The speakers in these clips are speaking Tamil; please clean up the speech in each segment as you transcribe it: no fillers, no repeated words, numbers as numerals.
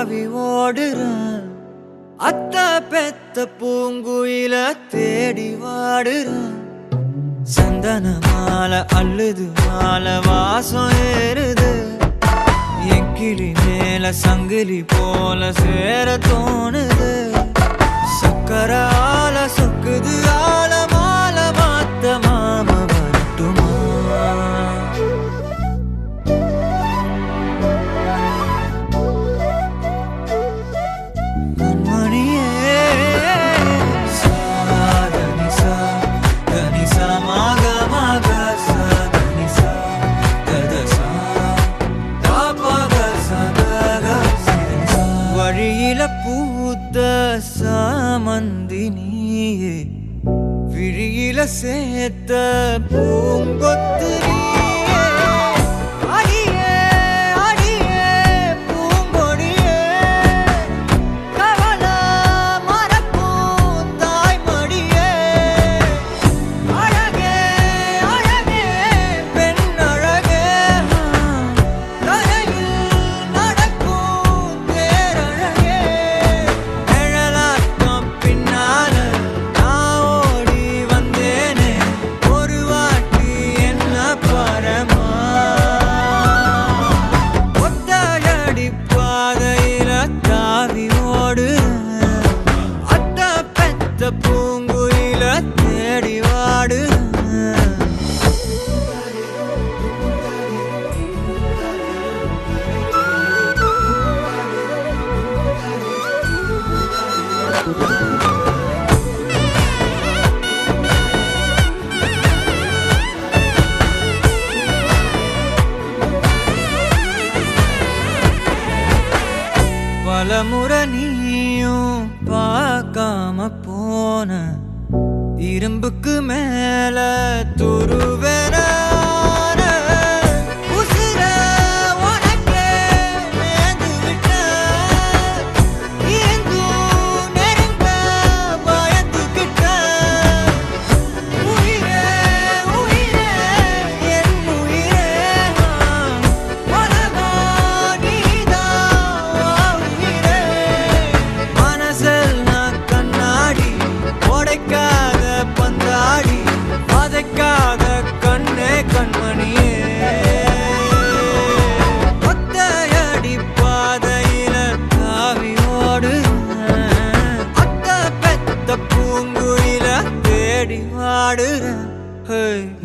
தாவி ஓடுறேன். அத்த பெத்த பூங்குயில தேடி வாடுறேன். சந்தன மாலை அள்ளுது மாலை வாசம் ஏறுது. என் கிளி மேல சங்கிலி போல சேர தோணுது. சக்கர ஆல சொக்குது ஆல மால மாத்த மாம வரட்டுமா? கண்மணியே சாதனிசா தனிசா மாக மாக சாதனிசா ததசா தாபக சதக சிதனிசா. வழியில பூத்த சாமந்தி நீயே, விழியில சேர்த்த பூங்கொத்து நீயே. அடியே அடியே பூங்கொடியே, கவல மறக்கும் தாய்மடியே. அழகே அழகே பெண் அழகே, கரையில் நடக்கும் தேரழகே. நிழலாட்டம் பின்னால நான் ஓடி வந்தேனே, ஒரு வாட்டி என்ன பரமா. ஒத்தையடி பாதையில தாவி ஓடுறேன். அத்த பெத்த பூங்குயில தேடி வாடுறேன். பலமுறை நீயும் பார்க்காம போன, இரும்புக்கு மேல துருவேன உசிர உனக்கே மேந்து விட்ட. இருந்தும் நெருங்க பயந்துகிட்ட. உயிரே உயிரே என் உயிரே, உலகம் நீதான் உயிரே. மனசில் நான் கண்ணாடி உடைக்காத பந்தாடி, வதைக்காத கண்ணே கண்மணியே. ஒத்தையடி பாதையில தாவி ஓடுறேன். அத்த பெத்த பூங்குயில தேடி வாடுறேன்.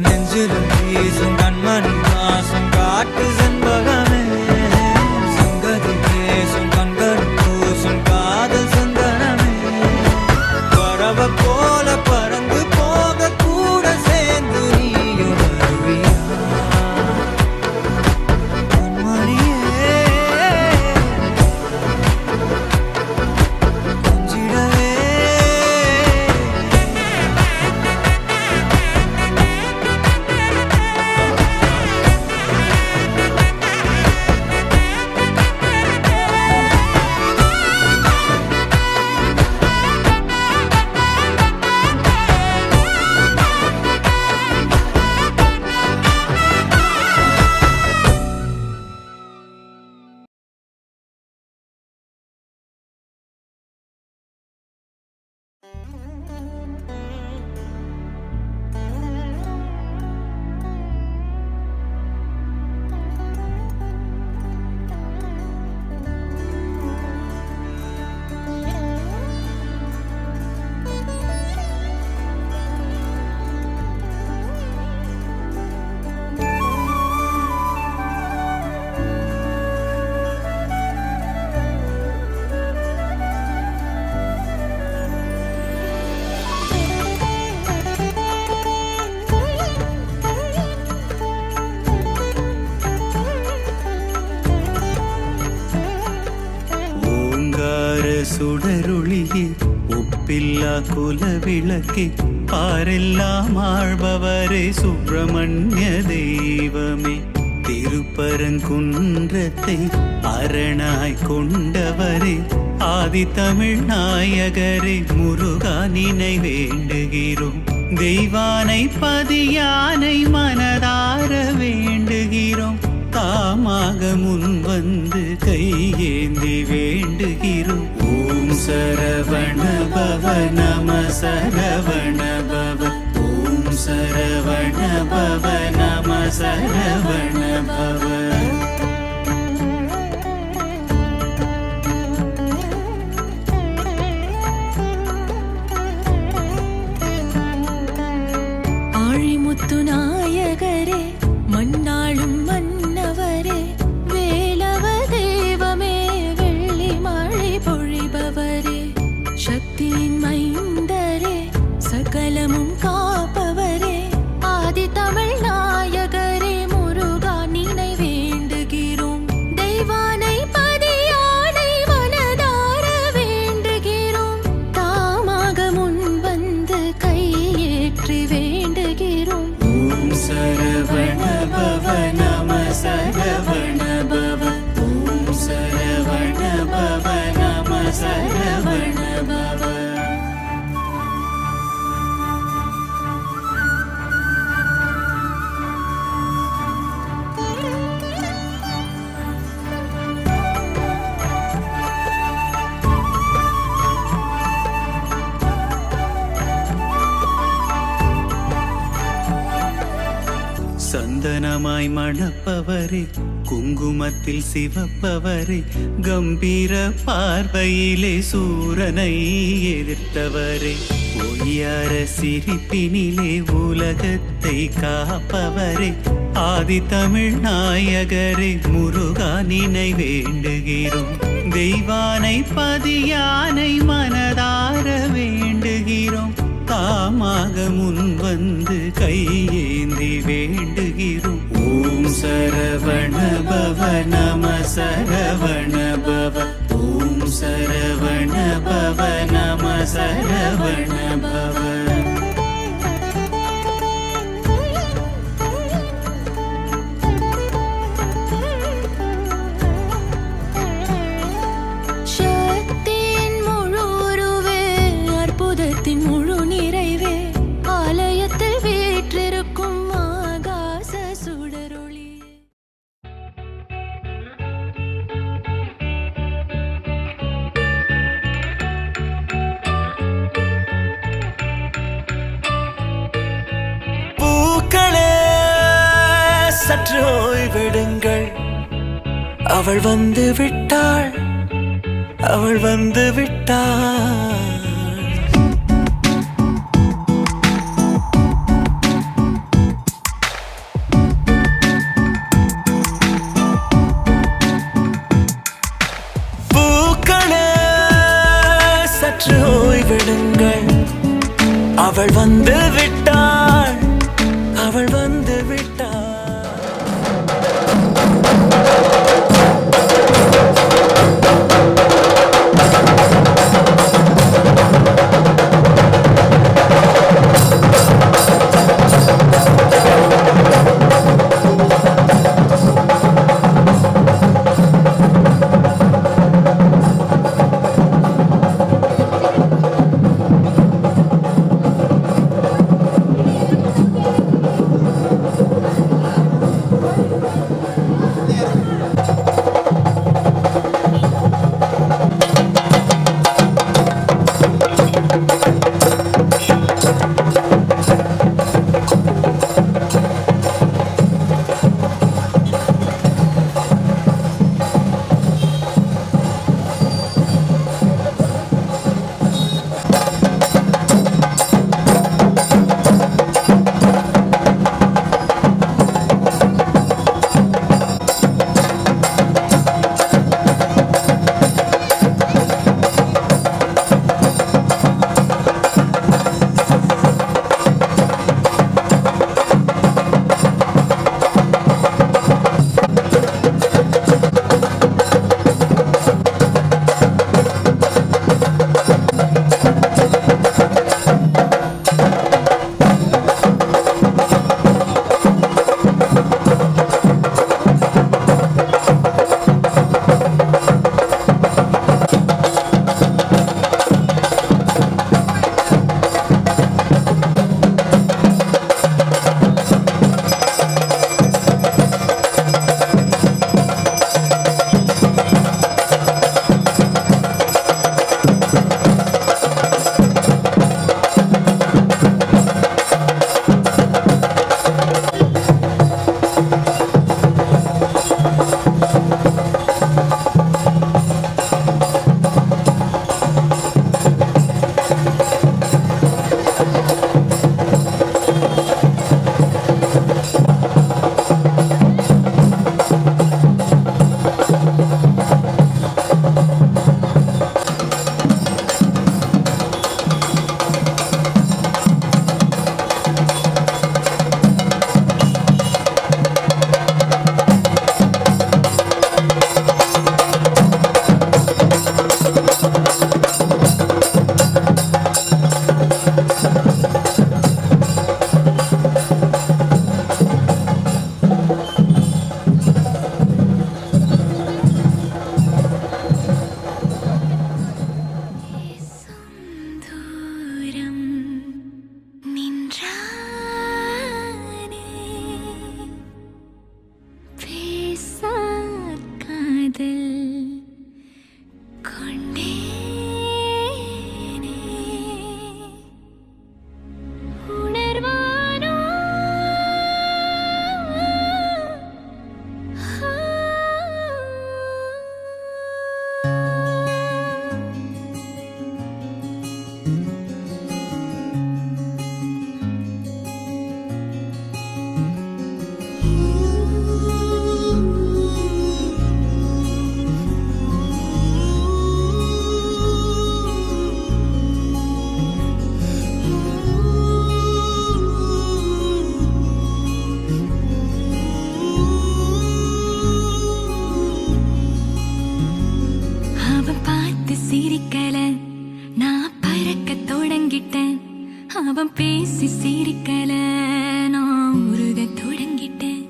நெஞ்சில வீசும் கண்மணி வாசம் காட்டு செண்பகமே. சங்கதி பேசும் கண்கள் பூசும் காதல் சந்தனமே. பறவை போல பறந்து போக கூட சேர்ந்து நீயும் வருவியா? கண்மணியே கொஞ்சிடவே. சுடருளியே ஒப்பில்லா குலவிளக்கே, பாரெல்லாம் ஆழ்பவரே சுப்பிரமணிய தெய்வமே. திருப்பரங்குன்றத்தை அரணாய் கொண்டவரே, ஆதி தமிழ் நாயகரே, முருகா நினை வேண்டுகிறோம். தெய்வானை பதியானை மனதார வேண்டுகிறோம். தாமாக முன் வந்து கையேந்தி வேண்டும் சரவண பவ நம சரவண பவ ஓம் சரவண பவ நம சரவண பவ. முத்துநாயகரே மண்ணாளும் மன்னவரே வேலவ தெய்வமே வெள்ளி மழை பொழிபவரே சக்தியின் மைந்தரே சகலமும் காப்பவரே ஆதி தமிழ் நாயகரே முருகா நினை வேண்டுகிறோம் தெய்வானை பதியானை மனதார வேண்டுகிறோம் தாமாக முன் வந்து கையேற்றி வேண்டுகிறோம். சரவண பவ நம சரவண பவ ஓம் சரவண பவ நம சரவண பவ. சந்தனமாய் மணப்பவரே குங்குமத்தில் சிவப்பவரே கம்பீர பார்வையிலே சூரனை எதிர்த்தவரே பொய்யார சிரிப்பினிலே உலகத்தை காப்பவரே ஆதி தமிழ் நாயகரே முருகா நினை வேண்டுகிறோம் தெய்வானை பதியானை மனதார வேண்டுகிறோம் தாமாக முன் வந்து கையேந்தி வேண்டுகிறோம். ஓம் சரவண பவ நம சரவண பவ ஓம் சரவண பவ நம சரவண பவ. சக்தியின் முழு உருவே அற்புதத்தின் முழு நிறைவே ஆலயத்தில் வீற்றிருக்கும் ஆகாச சுடரொளி. பூக்களே சற்று ஓய்வெடுங்கள் அவள் வந்து விட்டாள் அவள் வந்து விட்டாள். சற்று ஓய்வெடுங்கள் அவள் வந்து விட்டாள் அவள் வந்து விட்டாள். அவன் பேசி சிரிக்கல நான் உருக தொடங்கிட்டேன்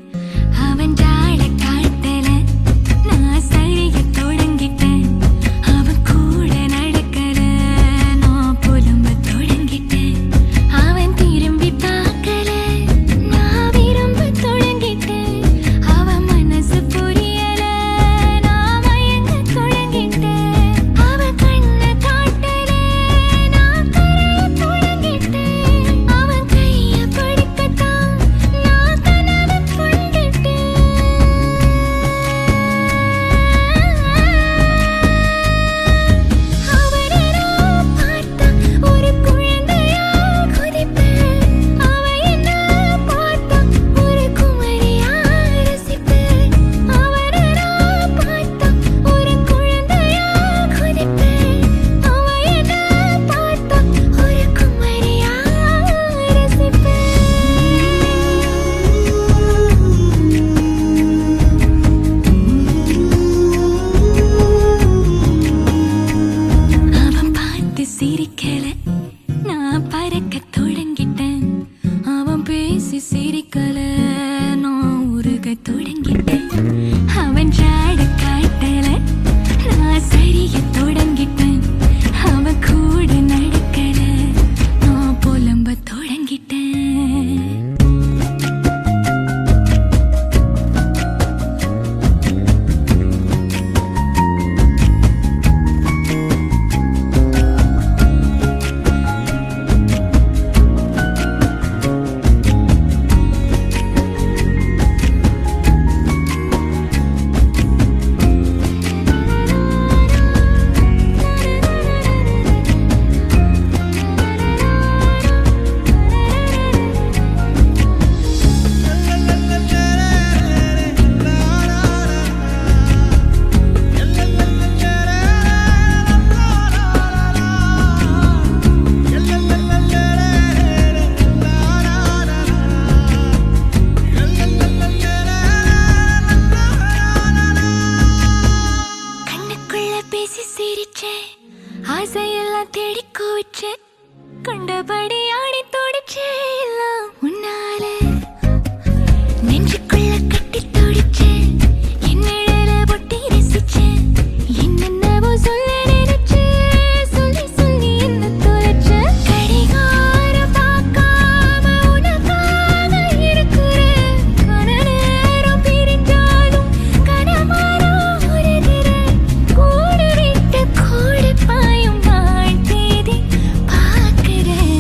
அவன் ஜாட காட்டல நான் சரிய தொடங்கிட்டேன் அவன் கூட நடக்கல நான் புலம்ப தொடங்கிட்டேன் அவன் திரும்பி பார்க்கல நான் விரும்ப தொடங்கிட்டேன் அவன் மனசு புரியல நான் மயங்க தொடங்கிட்டேன் அவன் கண்ணை காட்டல நான் கரைய தொடங்கிட்டேன் அவன் கைய பிடிக்கத்தான் நான் கனவு கொண்டுட்டேன் அவனை நான் பார்த்தா ஒரு குழந்தையா குதிப்பேன் அவன் என்ன பார்த்தா ஒரு குமரியா ரசிப்பேன் அவனை நான் பார்த்தா ஒரு குழந்தையா குதிப்பேன் அவன் என்ன பார்த்தா ஒரு குமரியா ரசிப்பேன் அவன் பார்த்து சிரிக்கல நான் பறக்க தொடங்கிட்டேன் அவன் பேசி சிரிக்கல நான் உருக தொடங்கிட்டேன் அவன் ஜாட காட்டல நான் சரிய தொடங்கிட்டேன் அவன் கூட நடக்கல நான் புலம்ப தொடங்கிட்டேன் கண்ணுக்குள்ள பேசி சிரிச்சேன் ஆசையெல்லாம் தேடி குவிச்சேன் கண்டபடி ஆடி துடிச்சேன் எல்லாம் உன்னால நெஞ்சுக்குள்ள கட்டி துடிச்சேன் என் நிழல ஒட்டி ரசிச்சேன் என்னென்னவோ சொல்ல நினைச்சேன் சொல்லி சொல்லி என்ன தொலைச்சேன் கடிகாரம் பார்க்காம உனக்காக இருக்கிறேன் கன நேரம் பிரிஞ்சாலும் கனமாறோ உருகிறேன் கூடு விட்டு கூடு பாயும் வாழ் தேடி பார்க்கிறேன்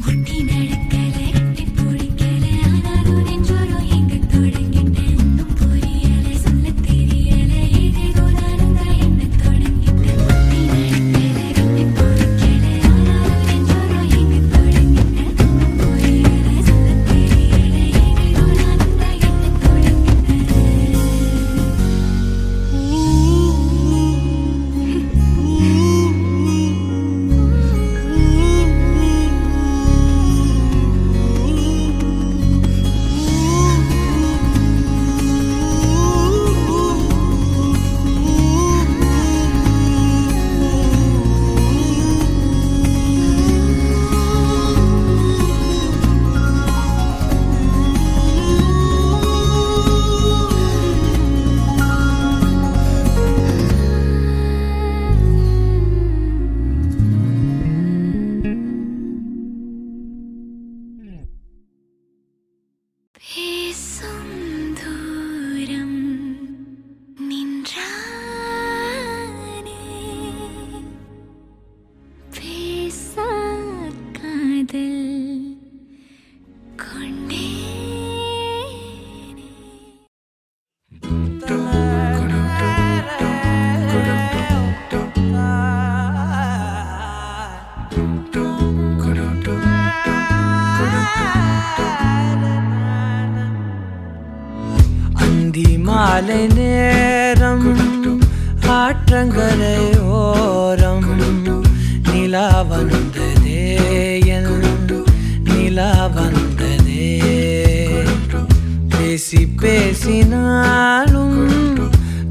ஒட்டி நடக்கல எட்டி பிடிக்கல ஆனாலும் நெஞ்சோரம் எங்க தொடங்கிட்டேன் ஒன்னும் புரியல சொல்ல தெரியல ஏதேதோ நானும் தான் என்ன தொடங்கிட்டேன் ஒட்டி நடக்கல எட்டி பிடிக்கல ஆனாலும் நெஞ்சோரம் எங்க தொடங்கிட்டேன் ஒன்னும் புரியல சொல்ல தெரியல ஏதேதோ நானும் தான் என்ன பேசும் தூரம் நின்றானே பேசா காதல் கொண்டேனே அந்தி மாலை நேரம் ஆற்றங்கரை ஓரம் நிலா வந்ததே என் நிலா வந்ததே பேசி பேசினாலும்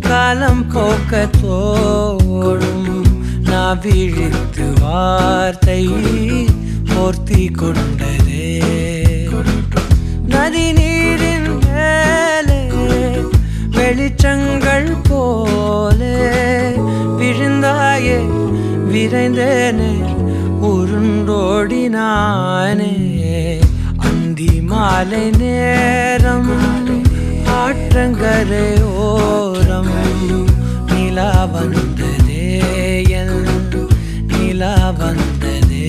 காலம் போக்க தோடும் நான் விழித்து வார்த்தை போர்த்தி கொண்டதே நதி நீரின் மேலே வெளிச்சங்கள் போலே விழுந்தாயே விரைந்தேனே உருண்டோடினானே அந்தி மாலை நேரம் ஆற்றங்கரை ஓரம் நிலா வந்ததே என் நிலா வந்ததே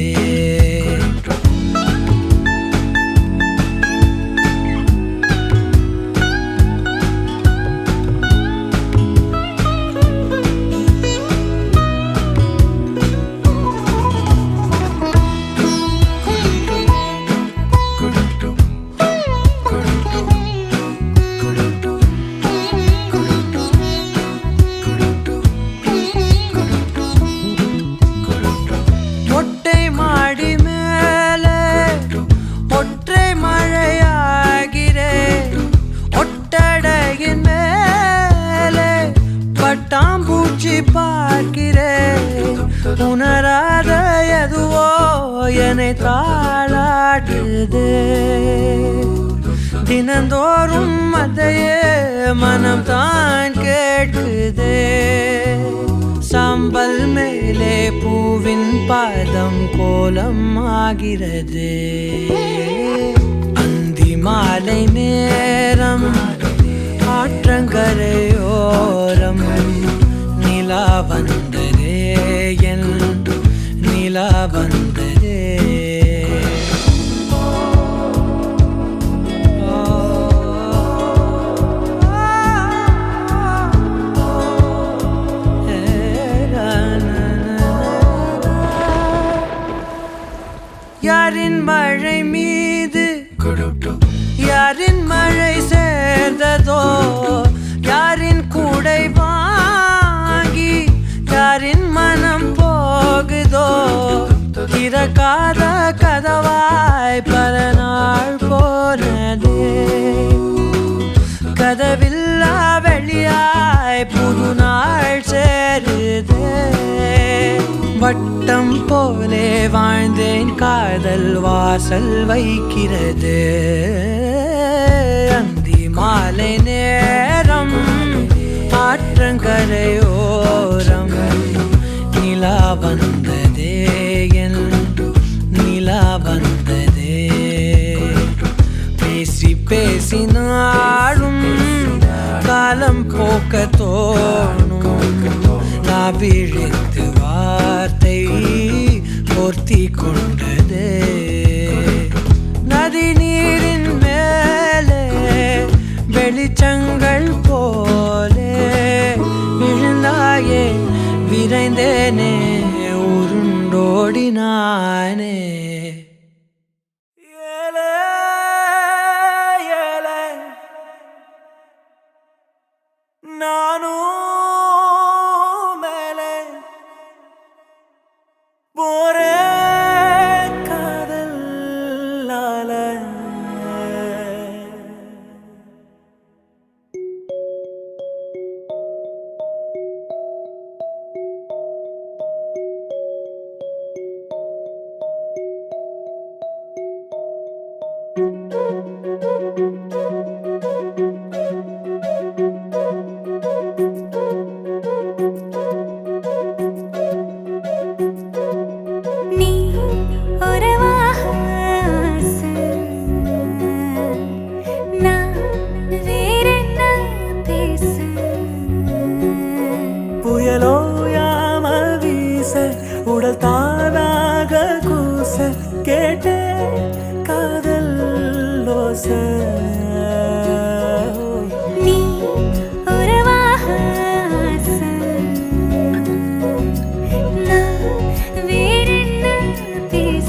பட்டாம்பூச்சி பார்க்கிறேன் உணராத எதுவோ என்னை தாளாட்டுதே தினந்தோறும் அதையே மனம் தான் கேட்குதே சாம்பல் மேலே பூவின் பாதம் கோலம் ஆகிறது அந்தி மாலை நேரம் ஆற்றங்கரையோரம் நிலா வந்ததே என் நிலா வந்ததே யாரின் மழை மீது யாரின் மழை சேர்ந்ததோ யாரின் கூடை வாங்கி யாரின் மனம் போகுதோ திறக்காத கதவாய் பல நாள் போனதே கதவில்லா வெளியாய் புது நாள் சேருதே வட்டம் போலே வாழ்ந்தேன் காதல் வாசல் வைக்கிறது அந்தி மாலை நேரம் ஆற்றங்கரையோரம் நிலா வந்ததே என் நிலா வந்ததே பேசி பேசினாலும் காலம் போக்க தோணும் நான் விழித்து வார்த்தை போர்த்தி கொண்டதே நதி நீரின் மேலே வெளிச்சங்கள் போலே விழுந்தாயே விரைந்தேனே உருண்டோடினானே நானும் மேலே போரே காதலால உடல் தானாக கூச கேட்டே காதல் லோச நீ உறவாக நான் வேறென்ன பேச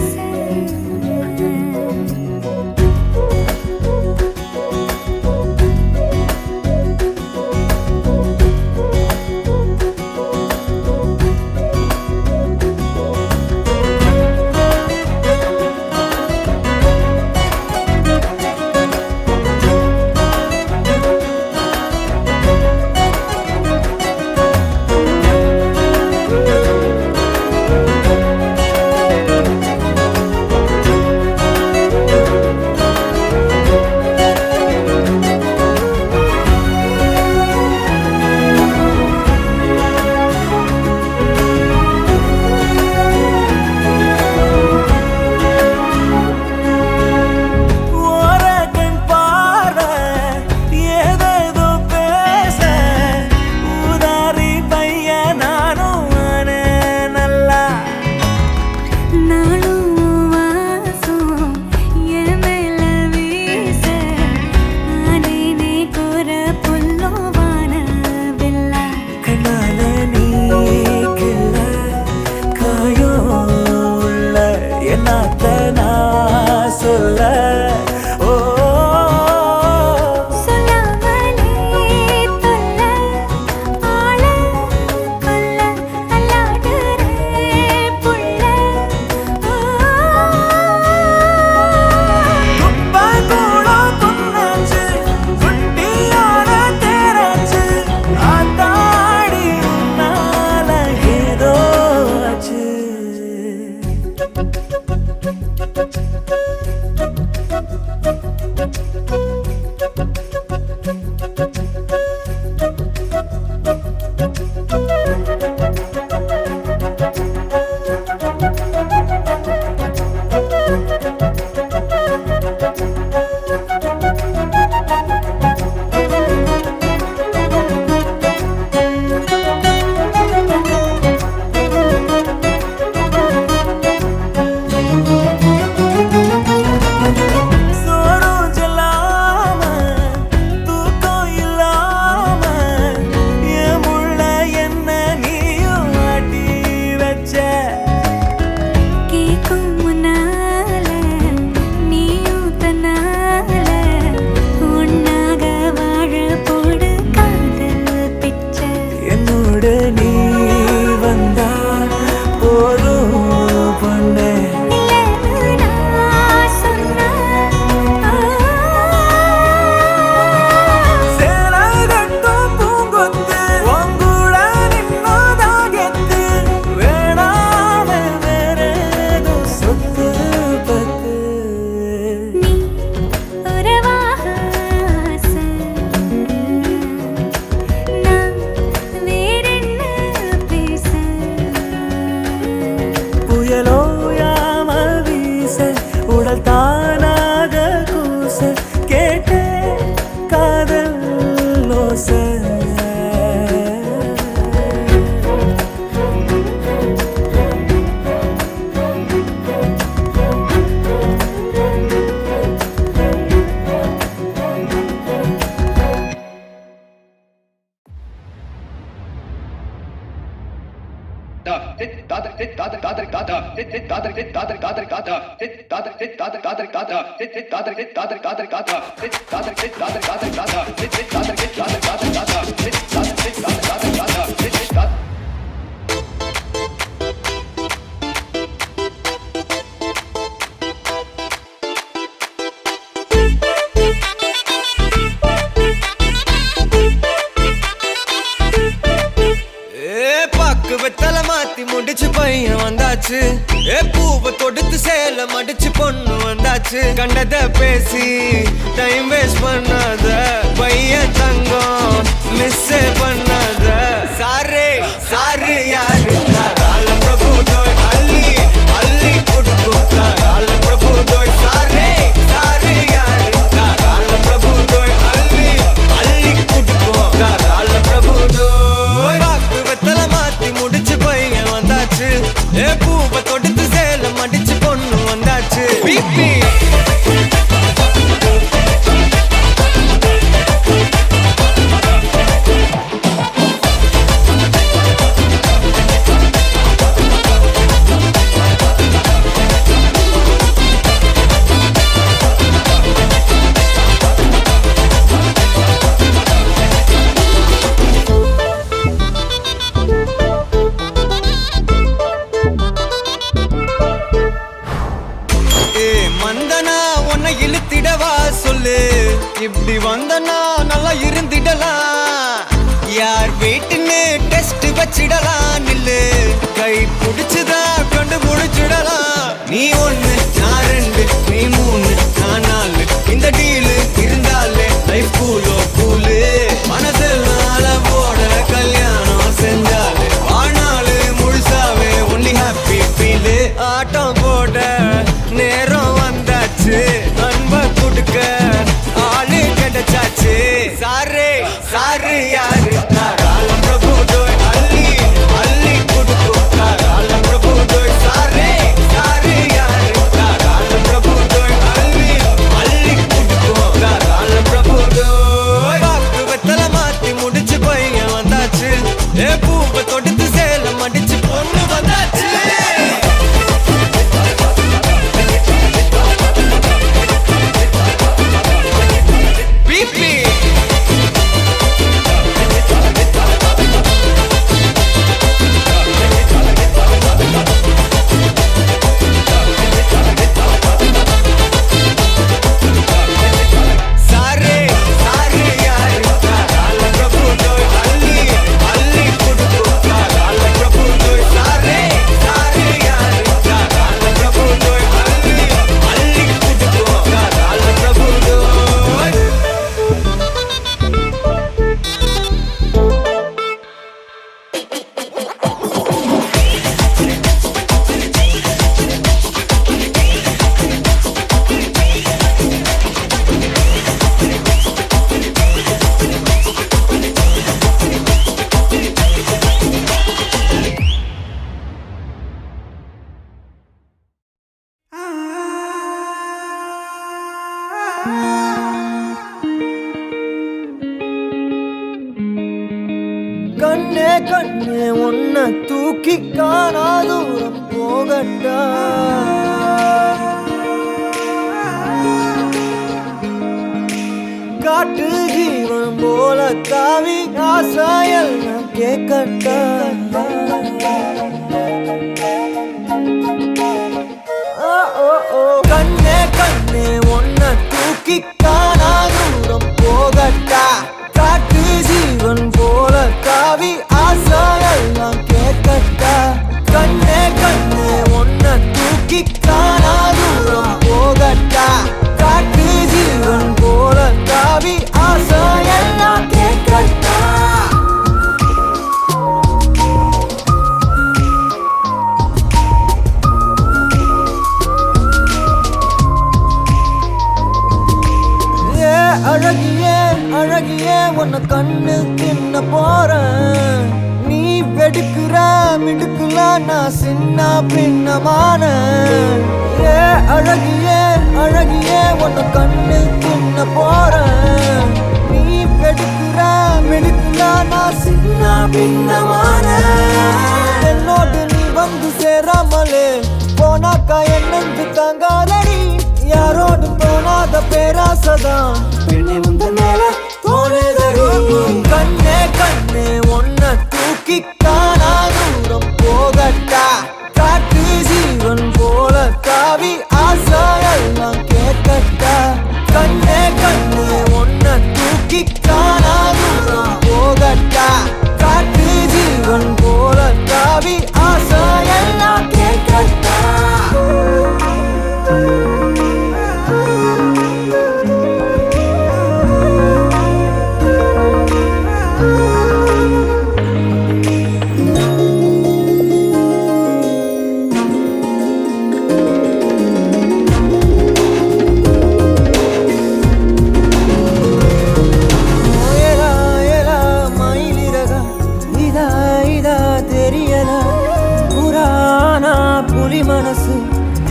நான் சொல்ல ஓ சொல்லாமலே தொல்ல ஆள கொல்ல அல்லாடுறே புள்ள குப்பை கூட பொன்னாச்சு குட்டியான தேராச்சு ஆத்தாடி உன்னால ஏதோ ஆச்சு சோறும் சொல்லாம தூக்கம் இல்லாம என் முள்ள என்ன நீயும் ஆட்டி வச்ச கேக்கும் முன்னால நீயும் தன்னால உன்னாக வாழ போடு காதல் பிச்சை என்னோடு நீ வந்தா போதும் பொண்ணே இல்லைன்னு நான் சொன்னா சேலகட்டும் பூங்கொத்து உங்கூட நின்னதான் கெத்து வேணாம வேறேதோ சொத்து பத்து நீ உறவாக ஆசை நான் வேறென்ன பேச புயலோயாம வீச உடல் தானாக கூச கேட்ட காதல் லோச பாக்கு வெத்தல மாத்தி முடிச்சு பையன் வந்தாச்சு பூவை தொடுத்து சேல மடிச்சு பொண்ணு வந்தாச்சு கண்டத பேசி டைம் வேஸ்ட் பண்ணாத பையன் தங்கம் மிஸ் பண்ணாத சாரே சாரு யாரு கால பிரபு தோய் அள்ளி அள்ளி குடுக்குத்தா கால பிரபு தோய் சாரே சாரு யாரு கால பிரபு தோய் அள்ளி அள்ளி குடுக்கும் கால பிரபு தோய் பாக்கு வெத்தல மாத்தி முடிச்சு பையன் வந்தாச்சு பூவை தொடுத்து சேல மடிச்சு பொண்ணு வந்தாச்சு பிபி மந்தனா உன்னை இழுத்திடவா சொல்லு இப்படி வந்தனா நல்லா இருந்திடலாம் யார் வீட்டுன்னு டெஸ்ட் வச்சிடலாம் நில்லு கை பிடிச்சுதா கண்டு முடிச்சிடலாம் நீ ஒண்ணு நான் ரெண்டு நீ மூணு நான் நாலு இந்த டீலு இருந்தாலே லைஃப் கூலோ கூலு மனசெல்லாம் போட கல்யாணம் செஞ்சாலே வாழ்நாளு முழுசாவே ஒன்லி ஹாப்பி ஃபீலு ஆட்டம் போட நேரம் வந்தாச்சு அன்ப கொடுக்க ஆளு கிடைச்சாச்சு சாரே சாரு யாரு கால பிரபு தோய் அள்ளி அள்ளி கொடுக்கும் கால பிரபு தோய் சாரே சாரு யாரு கண்ணே கண்ணே உன்னை தூக்கி காணா தூரம் போகட்டா காட்டு ஜீவன் போல தாவி ஆசாயல் நான் கேட்கட்டா கண்ணே கண்ணே உன்னை தூக்கி காணா தூரம் போகட்டா காட்டு ஜீவன் போல தாவி ஆசாயல் நான் கேட்கட்டா கண்ணே கண்ணே உன்னை தூக்கி காணா தூரம் போகட்டா காட்டு ஜீவன் போல தாவி ஆசாயல் நான் கேட்கட்டா அழகியே அழகியே உன்னை கண்ணு தின்ன போறேன் நீ வெடுக்குற மிடுக்குல நான் சின்ன பின்னமான ஏ அழகியே அழகியே உன்னை கண்ணு தின்ன போறேன் நீ வெடுக்குற மிடுக்குல நான் சின்ன பின்னமான என்னோடு நீ வந்து சேராமலே போனாக்கா என்னென்று தாங்காதடி யாரோடு தோணாத பேராசதான் பெண்ணே முந்த மேல தோணுதடி கண்ணே கண்ணே உன்னை தூக்கி காணா தூரம் போகட்டா காட்டு ஜீவன் போல தாவி ஆசாயெல்லாம் கேட்கட்டா கண்ணே கண்ணே உன்னை தூக்கி காணா தூரம் போகட்டா காட்டு ஜீவன் போல தாவி ஆசாயெல்லாம் கேட்கட்டா மனசு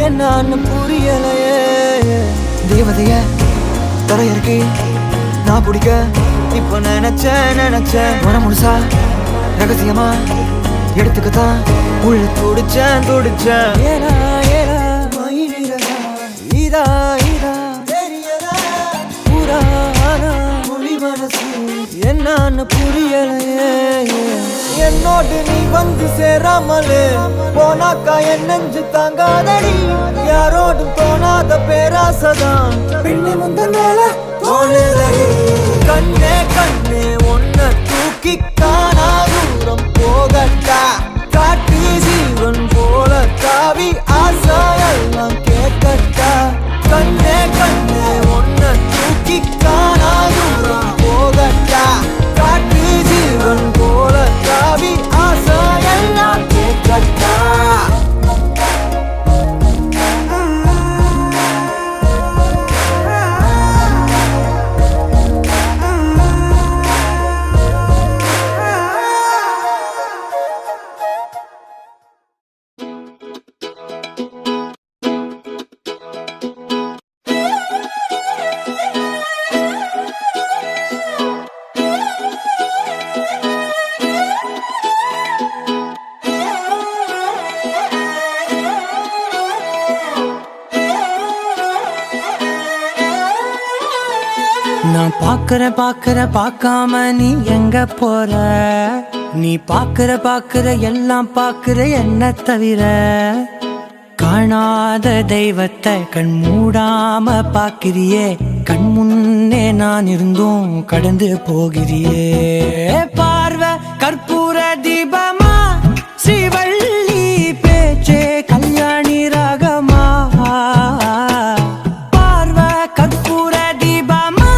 என்னன்னு புரியலையே தேவதைய தரையிறக்கி நான் பிடிக்க இப்ப நினைச்சேன் மனம் முழுசா ரகசியமா எடுத்துக்கத்தான் உள்ள துடிச்சேன் ஏலா ஏலா மயிலிறகா இதா இதா தெரியலா புராணா புலி மனசு என்னன்னு புரியலையே என்னோடு நீ வந்து சேராமலே போனாக்கா என் நெஞ்சு தாங்காதடி யாரோடும் தோணாத பேராசதான் பெண்ணை முந்த மேல தோணுதடி கண்ணே கண்ணே உன்னை தூக்கி காணா தூரம் போகட்டா காட்டு ஜீவன் போல தாவி ஆசாயெல்லாம் கேட்கட்டா கண்ணே கண்ணே உன்னை தூக்கி காணா தூரம் போகட்டா காட்டு ஜீவன் போல தாவி ஆசாயெல்லாம் கேட்கட்டா நான் பாக்குற பார்க்காம நீ எங்க போற நீ பாக்குற எல்லாம் பாக்குற என்ன தவிர காணாத தெய்வத்தை கண் மூடாம பாக்கிறியே கண் முன்னே நான் இருந்தும் கடந்து போகிறியே பார்வை கற்பூர தீபமா ஸ்ரீவள்ளி பேச்சே கல்யாணி ராகமா பார்வை கற்பூர தீபமா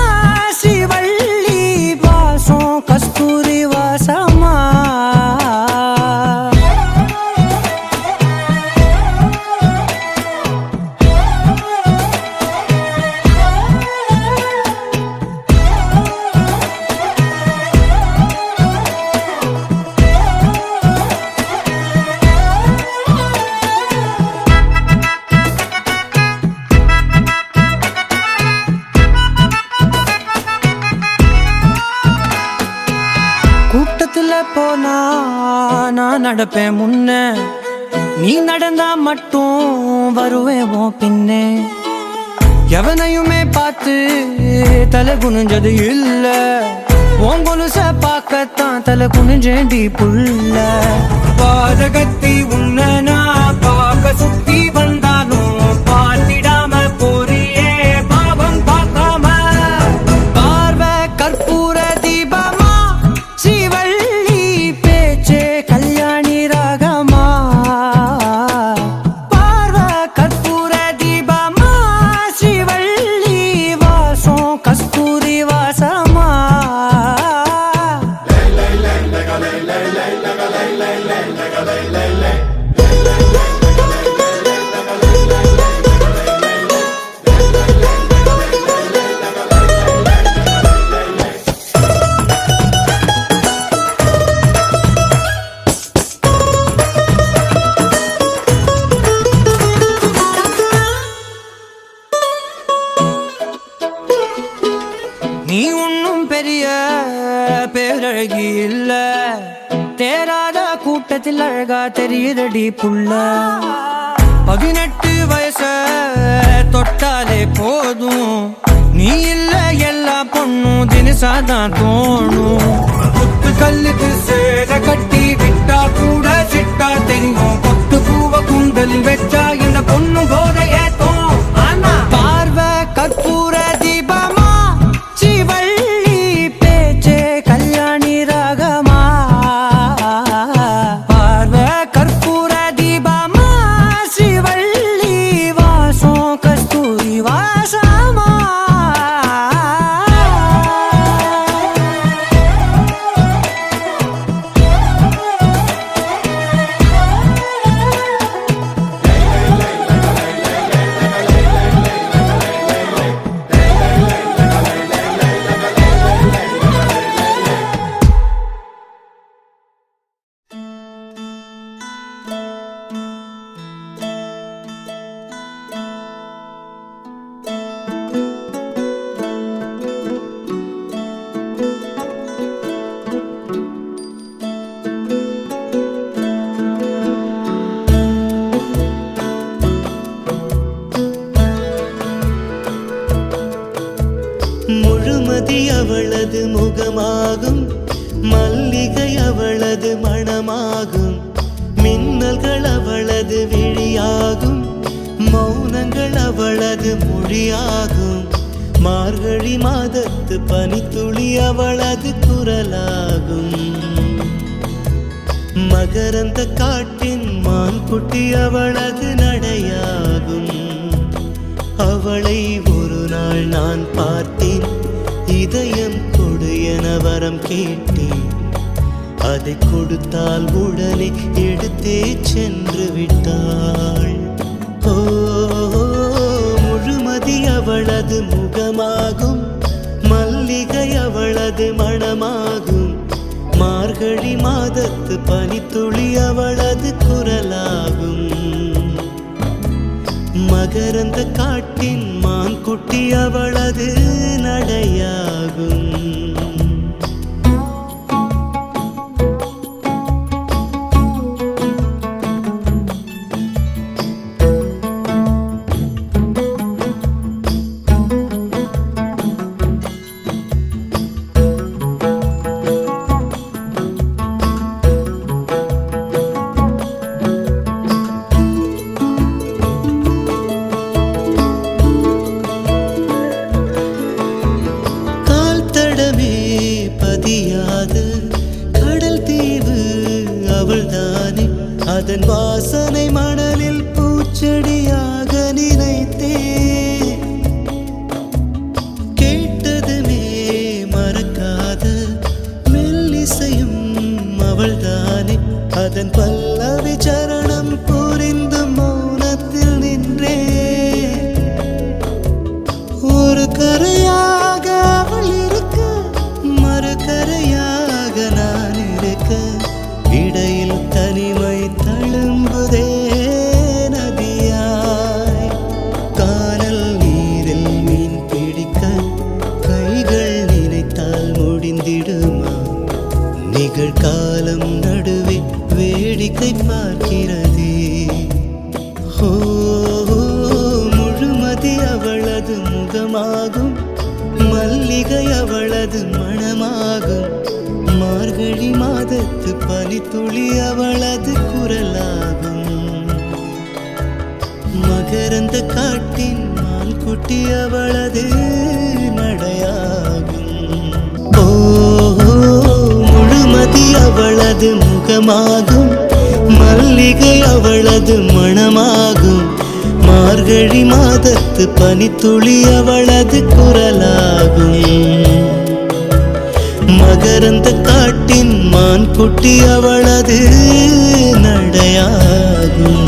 ஸ்ரீவள்ளி வாசம் கஸ்தூரி வாசமா நான் நடப்பேன் முன்ன, நீ நடந்தா மட்டும் வருவேன் உன் பின்னே. எவனையுமே பார்த்து தலை குனிஞ்சது இல்ல, உன் கொலுச பார்க்கத்தான் தலை குனிஞ்சேண்டி புள்ள. பாதகத்தி உன்ன நான் பார்க்க சுத்தி வந்தாலும் பார்த்திடாம போறியே பாவம் பார்க்காம. பார்வை கற்பூர தீபமா ஸ்ரீவள்ளி பேச்சே கல்யாணி ராகமா. பார்வை கற்பூர தீபமா ஸ்ரீவள்ளி வாசம் கஸ்தூரி வாசமா. நீ ஒன்னும் பெரிய பேரழகி இல்ல, தேராத கூட்டத்தில் அழகா தெரியுதடி புள்ள. 18 வயச தொட்டாலே போதும், நீ இல்ல எல்லா பொண்ணும் தினசாதான் தோணும். குத்து கல்லுக்கு சேர கட்டி விட்டா கூட சிட்டா தெரியும், கொத்து பூவ குண்டலில் வச்சா இந்த பொண்ணு போத ஏத்தோம். ஆனா பார்வை கற்பூர தீபமா ஸ்ரீவள்ளி பேச்சே கல்யாணி ராகமா. பார்வை கற்பூர தீபமா ஸ்ரீவள்ளி வாசம் கஸ்தூரி வாசமா. முழுமதி அவளது முகமாகும், மல்லிகை அவளது மணமாகும், மின்னல்கள் அவளது விழியாகும், மௌனங்கள் அவளது மொழியாகும், மார்கழி மாதத்து பனித்துளி அவளது குரலாகும், மகரந்த காட்டின் மான்குட்டி அவளது நடையாகும். அவளை ஒரு நாள் நான் பார்த்தேன், இதயம் கொடு என வரம் கேட்டேன், அதை கொடுத்தால் உடனே எடுத்தே சென்று விட்டாள். ஓ முழுமதி அவளது முகமாகும், மல்லிகை அவளது மணமாகும், மார்கழி மாதத்து பனித்துளி அவளது குரலாகும், மகரந்த காட்டின் மான்குட்டி அவளது நடையாகும். அவளது மணமாகும் மார்கழி மாதத்து பனித்துளி அவளது குரலாகும் மகரந்த காட்டின் மான் குட்டி அவளது நடையாகும் முழுமதி அவளது முகமாகும் மல்லிகை அவளது மணமாகும் மார்கழி மாதத்து பனித்துளி அவளது குரலாகும் மகரந்த காட்டின் மான் குட்டி அவளது நடையாகும்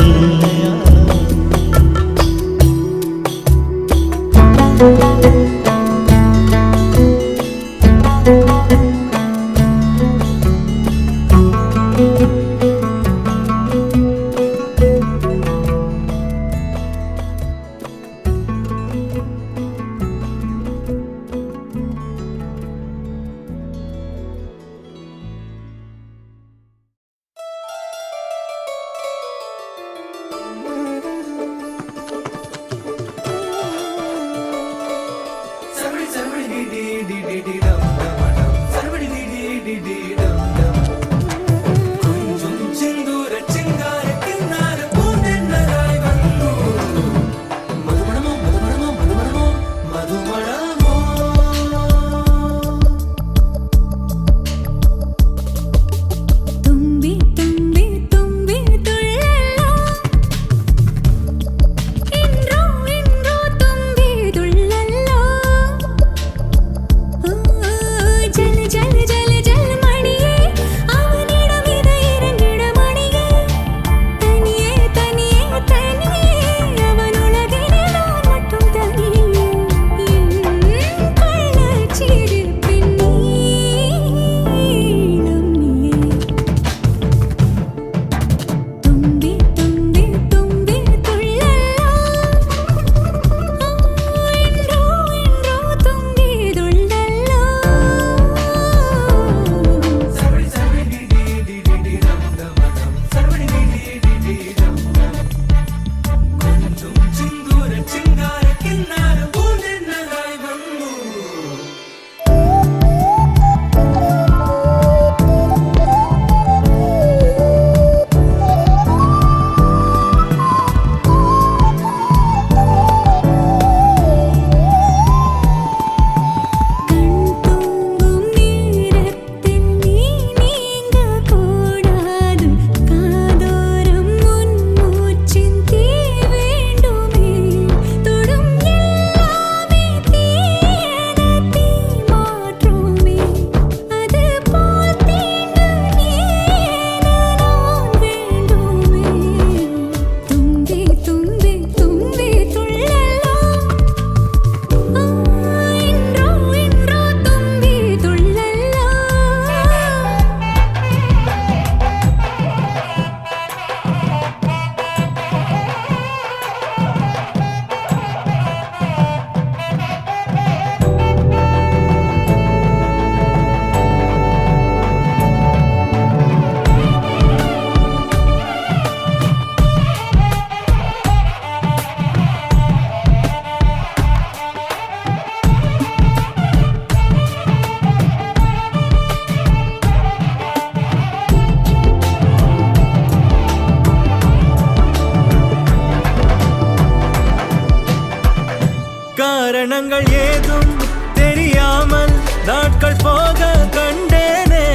காரணங்கள் ஏதும் தெரியாமல் நாட்கள் போக கண்டேனே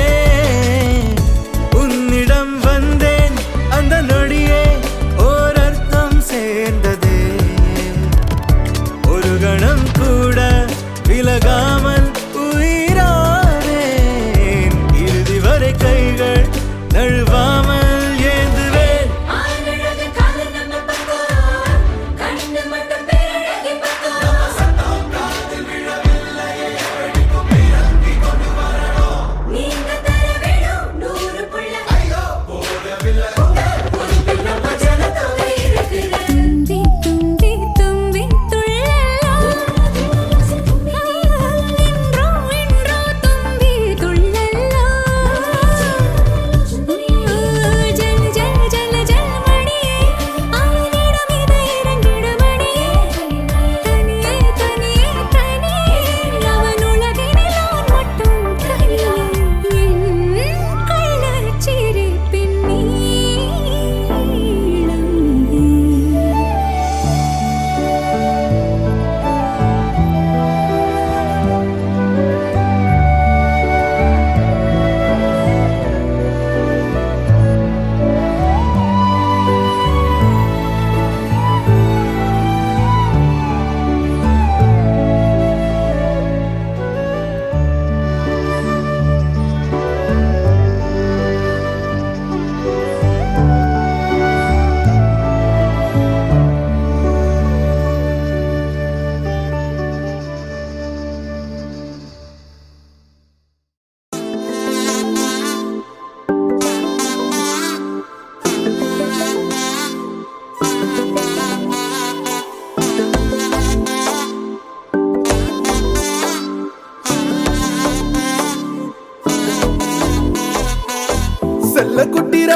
உன்னிடம் வந்தேன் அந்த நொடியே ஓர் அர்த்தம் சேர்ந்ததே ஒரு கணம் கூட விலகாமல் உயிரானேன் இறுதி வரை கைகள் நழுவாமல்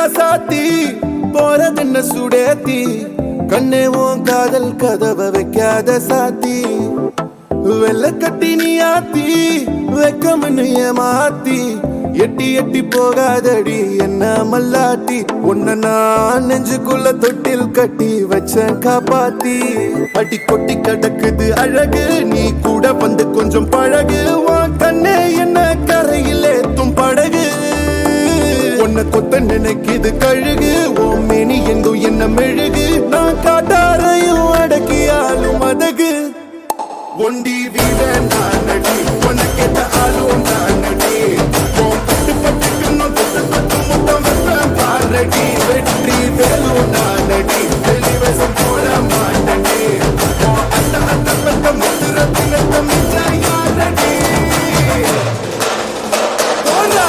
ராசாத்தி போறதென்ன சுடேத்தி கண்ணே உன் காதல் கதவை வைக்காத சாத்தி வெள்ள கட்டி நீ ஆத்தி வெக்கமன்னு ஏமாத்தி எட்டி எட்டி போகாதடி என்ன மல்லாட்டி உன்ன நான் நெஞ்சுக்குள்ள தொட்டில் கட்டி வச்சேன் காப்பாத்தி அடி கொட்டி கிடக்குது அழகு நீ கூட வந்து கொஞ்சம் பழகு உன் கண்ணே என்ன கரையில் ஏத்தும் படகு உன்னை கொத்த நினைக்குது கழுகு ஓம் மேனி எங்கும் என்ன மெழுகு நான் காட்டாரையும் அடக்கியாலும் அதகு ஒண்டி வீட நான் நடி உனக்கேத்த ஆளும் நான் நடி பட்டு பட்டுக்கணும் தொட்டு தொட்டு முத்தம் வைப்பேன் பாரடி வெற்றி வேலும் நான் நடி வெளிவசம் போட மாட்டடி அந்த அந்த பட்ட முத்துரத்தினத்த மிச்சம் யாரடி போடா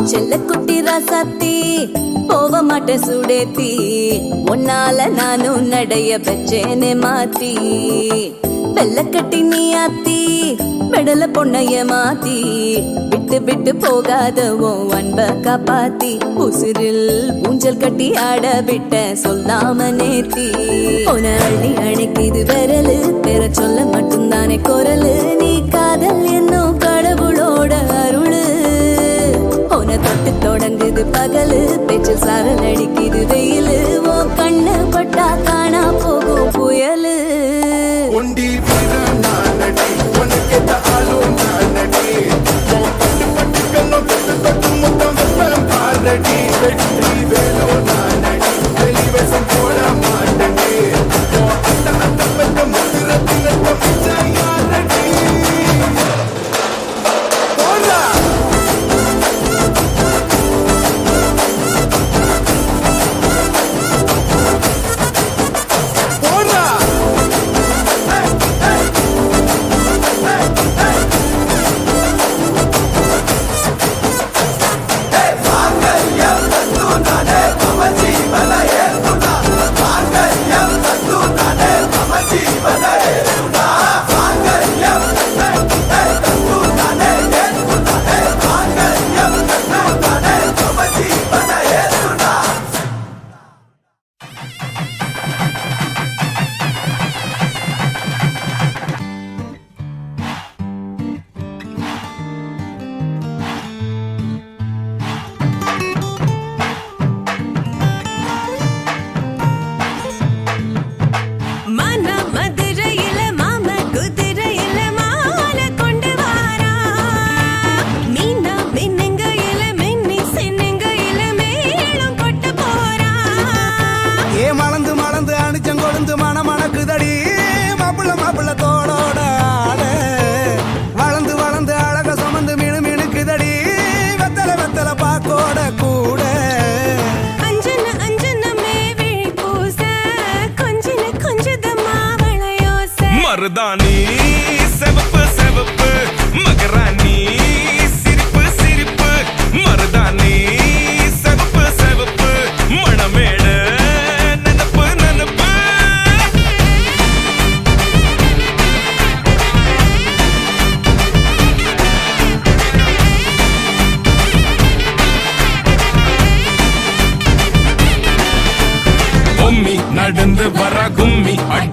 செல்லக்குட்டி ராசாத்தி போக மாட்ட சுடேத்தி உன்னால நானும் நடைய பெற்றேனே மாத்தி வெள்ளக்கட்டி நீ ஆத்தி மெடல பொண்ணைய மாத்தி விட்டு விட்டு போகாத உன் அன்ப காப்பாத்தி உசிரில் ஊஞ்சல் கட்டி ஆட விட்ட சொல்லாம நேத்தி உன அள்ளி அணைக்குது விரலு பெற சொல்ல மட்டும்தானே குரலு நீ காதல் என்னும் கடவுளோட அருளு உன தொட்டு தொடங்குது பகலு பேச்சு சாரல் அடிக்குது வெயிலு ஓ கண்ணு பட்டா காணா போகும் புயலு ஒண்டி வீர நான் நடி உனக்கேத்த ஆளும் நான் நடி பட்டு பட்டுக்கணும் தொட்டு தொட்டு முத்தம் வைப்பேன் பாரடி வெற்றி வேலும் நான் நடி வெளிவசம் போட மாட்டடி அந்த அந்த பட்ட முத்துரத்தினத்த மிச்சம் யாரடி போடா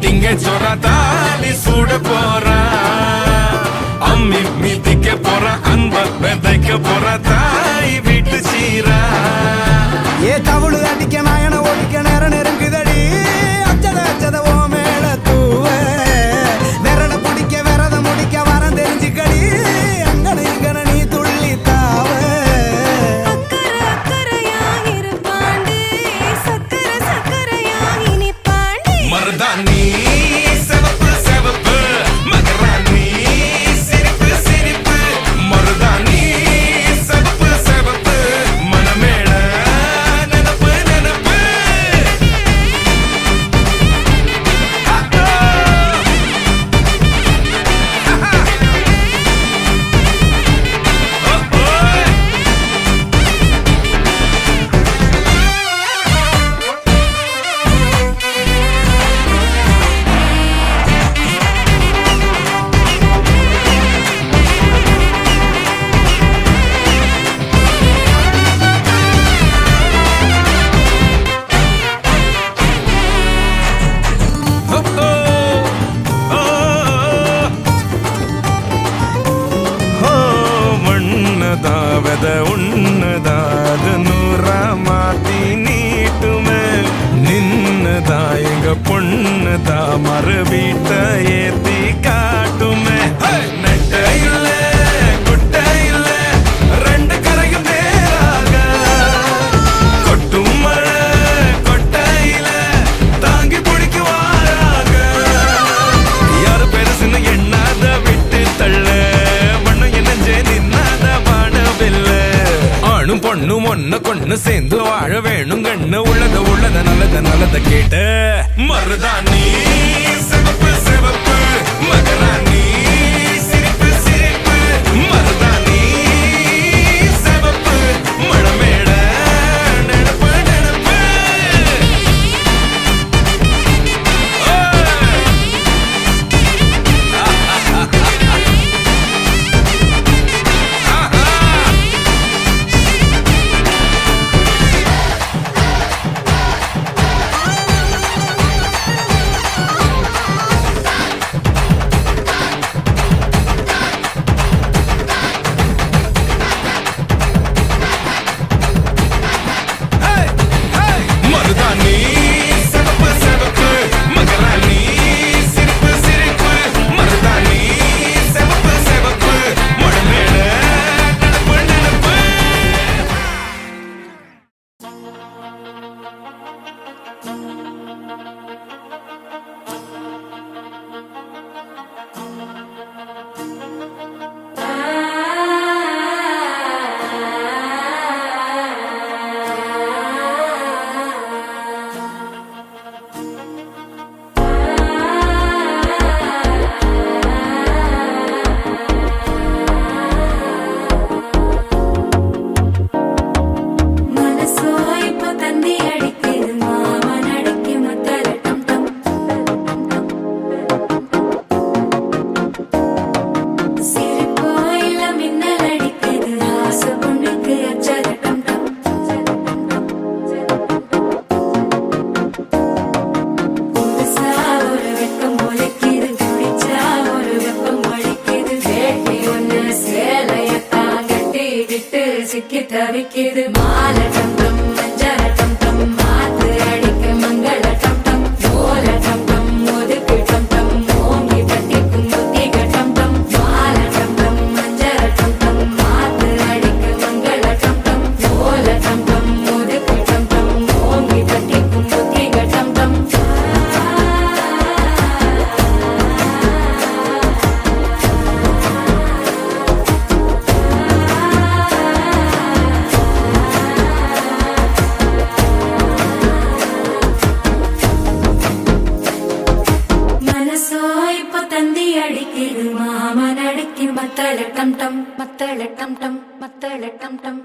திங்க சொரா தாலி சூட போறா அம்மி மிதிக்க போறா அன்ப விதைக்க போறா தாய் வீட்டு சீரா ஏ தவுளு அடிக்க நாயன ஓடிக்க நேரம் நெருங்குதடி அச்சத அச்சத ஓ மேல தூவ விரட பிடிக்க விரத முடிக்க வரம் தெரிஞ்சுக்கடி அங்கன இங்கன நீ துள்ளி தாவ அக்கறை அக்கறையாயிரு பாண்டி சக்கர சக்கரையாயினி பாண்டி மருதாணி செவப்பு செவப்பு மகராணி சிரிப்பு சிரிப்பு மருதாணி செவப்பு செவப்பு மனமேட நினப்பு நினப்பு மண்ணதாவத உன்னதாது நூறா மாத்தி நீட்டுமே நின்னதா எங்க பொண்ணுதா மறு வீட்ட ஏத்தி காட்டுமே நெட்ட இல்ல குட்ட இல்ல ரெண்டு கரையும் நேராக கொட்டும் மழை கொட்டையில தாங்கி பிடிக்குவாராக யாரு பெருசுன்னு எண்ணாத விட்டு தள்ள மண்ணு என்னஞ்சே நின்னாத வானவில்ல ஆணும் பொண்ணும் ஒன்ன கொண்டு சேர்ந்து வாழ வேணும் கண்ணு உள்ளத உள்ளத நல்லத நல்லத கேட்டு மருதாணி சிவப்பு சிவப்பு மகராணி சிரிப்பு சிரிப்பு மருதாணி சிவப்பு மழமேட நினப்பு நினப்பு மருதாணி சிவப்பு சிவப்பு மகராணி சிரிப்பு சிரிப்பு மருதாணி சிவப்பு சிவப்பு மழமேட நினப்பு நினப்பு மனசோ இப்போ தந்தி அடிக்குது மாமன் அடிக்கு மத்தல டம் டம் சிரிப்போ இல்ல மின்னல் அடிக்குது ஆசை பொண்ணுக்கு அச்சத டம் டம் புதுசா ஒரு வெக்கம் முளைக்குது குடிச்சா ஒரு வெப்பம் வலிக்குது வேட்டி ஒண்ணு சேலையத்தான் கட்டிக்கிட்டு சிக்கி தவிக்குது மாலை டம் டம் மஞ்சள டம் டம் மாத்து அடிக்க மங்கள டம் டம் ஓல டம் டம் ஒதுக்கு டம் டம் ஓங்கி தட்டிக்கும் புத்திக டம் டம் மாலை டம் டம் மஞ்சள டம் டம் மாத்து அடிக்க மங்கள டம் டம் ஓல டம் டம் ஒதுக்கு டம் டம் ஓங்கி தட்டிக்கும் புத்திக டம் டம் மனசோ இப்போ தந்தி அடிக்குது மாமன் அடிக்கு மத்தள டம் டம் மத்தள டம் டம் மத்தள டம் டம்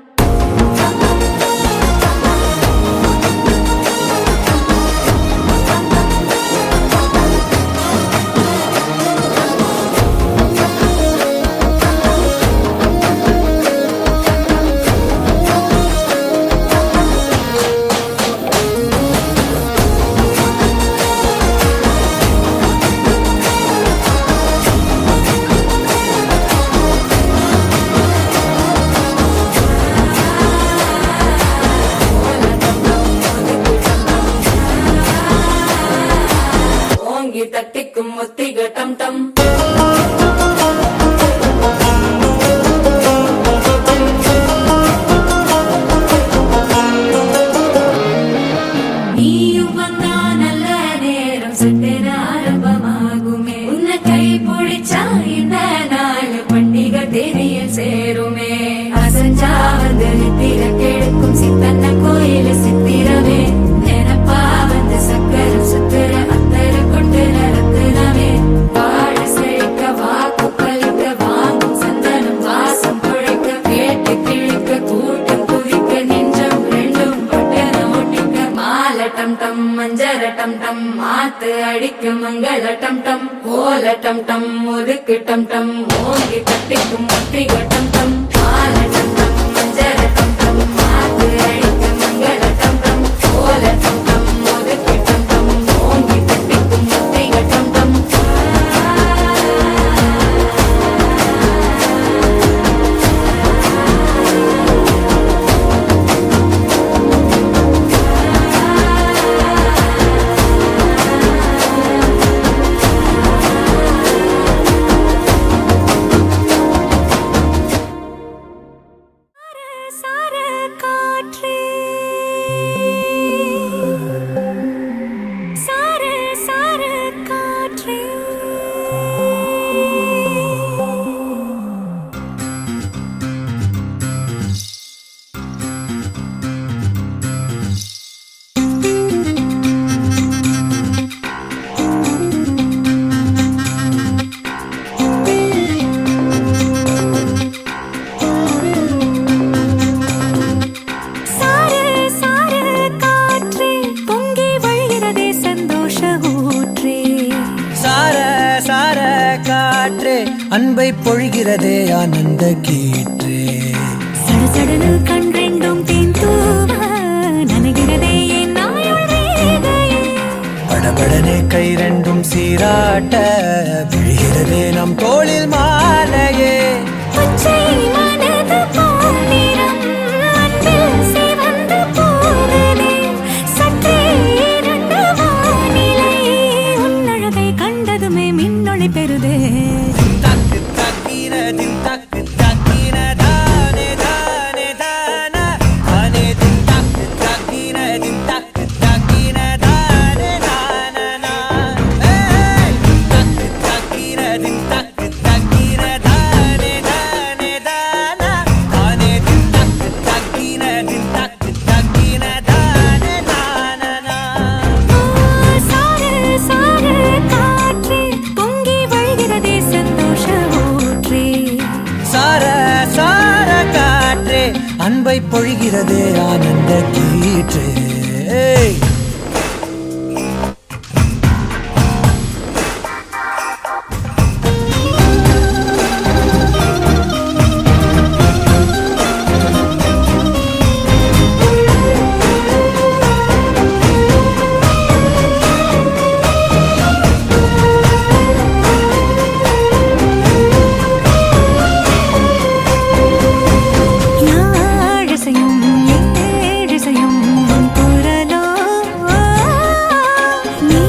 சேருமே அசஞ்சா வந்து நித்திர கெடுக்கும் சித்தன்ன கோயில சித்திரமே நினப்பா வந்து சக்கர சுத்துற அத்தர கொண்டு நடத்துனவே வாழ செழிக்க வாக்கு பலிக்க வாங்கும் சந்தனம் வாசம் குழைக்க கேட்டு கிழிக்க கூட்டம் குதிக்க நெஞ்சம் ரெண்டும் ஒட்டன ஒட்டிக்க மால டம் டம் மஞ்சர டம் டம் மாத்து அடிக்க மங்கள டம் டம் கோல டம் டம் முதுக்கு டம் டம் ஓங்கி கட்டிக்கும் ஒட்டிக டம் டம் மால டம் டம் மஞ்சர டம் டம் மாத்து அடிக்க மங்கள டம் டம் கோல டம் டம் முதுக்கு டம் டம் ஓங்கி கட்டிக்கும் ஒட்டிக டம் டம் சார காற்றே சார சார காற்றே சார சார காற்றே பொங்கி வழிகிறதே சந்தோஷ ஊற்றே சார சார காற்றே அன்பை பொழிகிறதே ஆனந்த கீற்றே சடசடனு கண் ரெண்டும் தேன் தூவ நனைகிறதே என் நாயுள் ரேகையே படபடனே கை ரெண்டும் சீராட்ட விழுகிறதே நம் தோளில் மாலையே பச்சை மனது பொன்னிறம் அன்பில் சிவந்து போகுதே சற்றே இருண்ட வானிலை உன்னழகை கண்டதுமே மின்னொளி பெறுதே தக்கு தக்கின தின் தக்கு தக்கின தானே தானே தானா தானே தின் தக்கு தக்கின தின் தக்கு தக்கின தானே தானா ஏய் தக்கு தக்கின தின் தக்கு தக்கின தானே தானே தானா தானே தின் தக்கு தக்கின தின் தக்கு தக்கின தானே தானா சார சார காற்றே பொங்கி வழிகிறதே சந்தோஷ ஊற்றே சார சார காற்றே அன்பை பொழிகிறதே ஆனந்த கீற்றே யாழிசையும் ஏழிசையும் உன் குரலோ நீ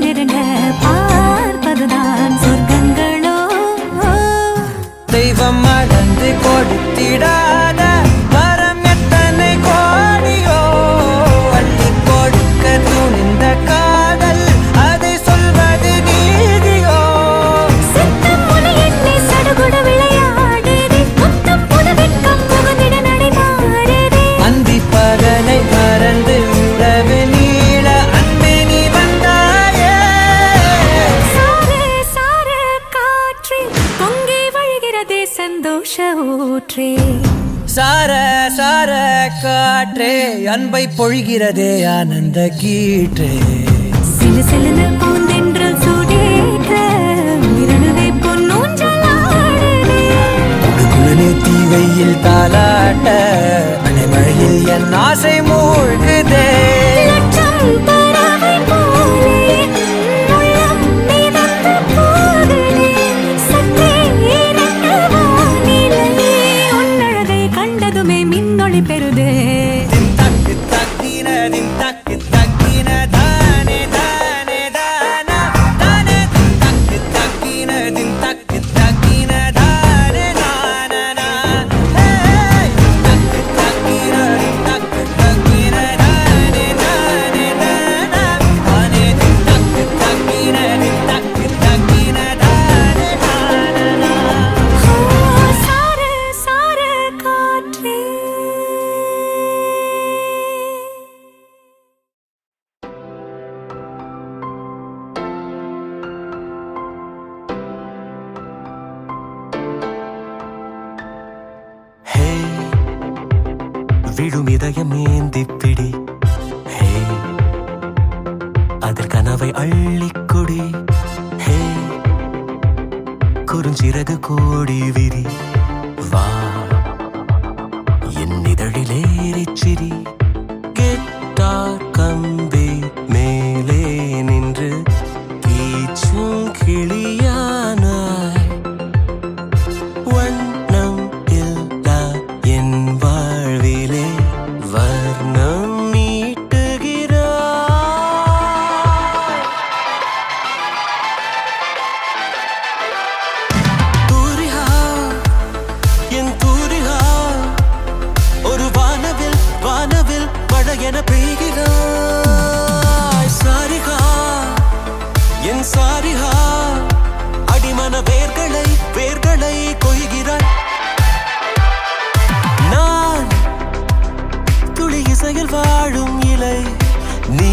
நெருங்க பார்ப்பதுதான் சொர்க்கங்களோ தெய்வம் அளந்து கொடுத்திடாத வரம் எத்தனை கோடியோ அள்ளி கொடுக்க துணிந்த காதல் அதை சொல்வது நீதியோ சித்தம் முனை என்னை சடுகுடு விளையாடுதே முத்தம் புது வெட்கம் புகுந்திட நடைமாறுதே அந்தி பகலை மறந்து உறவு நீள அன்பே நீ வந்தாயே சார சார காற்றே பொங்கி வழிகிறதே சந்தோஷ ஊற்றே சார சார காற்றே அன்பை பொழிகிறதே ஆனந்த கீற்றே சிலு சிலுன்னு பூந்தென்றல் சூடேற்ற உயிரணுவை பொன்னூஞ்சலாடுதே குடுகுளனே தீவையில் தாலாட்ட அனைமழையில் என் ஆசை மூழ்குதே லட்சம் பறவை போலே உள்ளம் மிதந்து போகுதே சற்றே இருண்ட வானிலையே உன்னழகை கண்டதுமே மின்னொளி பெறுதே தக்கு தக்கின தின் தக்கு தக்கின தானே தானே தானா தானே தக்கு தக்கின தின் தக்கு தக்கின தானே தானா ஏய் தக்கு தக்கின தின் தக்கு தக்கின தானே தானே தானா தானே தக்கு தக்கின தின் தக்கு தக்கின தானே தானா சார விழும் இதயம் ஏந்திப்பிடி ஹே அதில் கனவை அள்ளிக்குடி ஹே குறுஞ்சிறகு கோடி விரி வா என் இதழிலேறிச்சிரி கெட்டார் கம்பி மேலே நின்று கீச்சும் கிளியானாய் வண்ணம் இல்லா என் வாழ்விலே வர்ணம் மீட்டுகிறாய் தூரிகா என் தூரிகா ஒரு வானவில் வானவில் மழை என பெய்கிறாய் சாரிகா என் சாரிகா அடிமன வேர்களை வேர்களை கொய்கிறாய் நான் துளி இசையில் வாழும் இலை நீ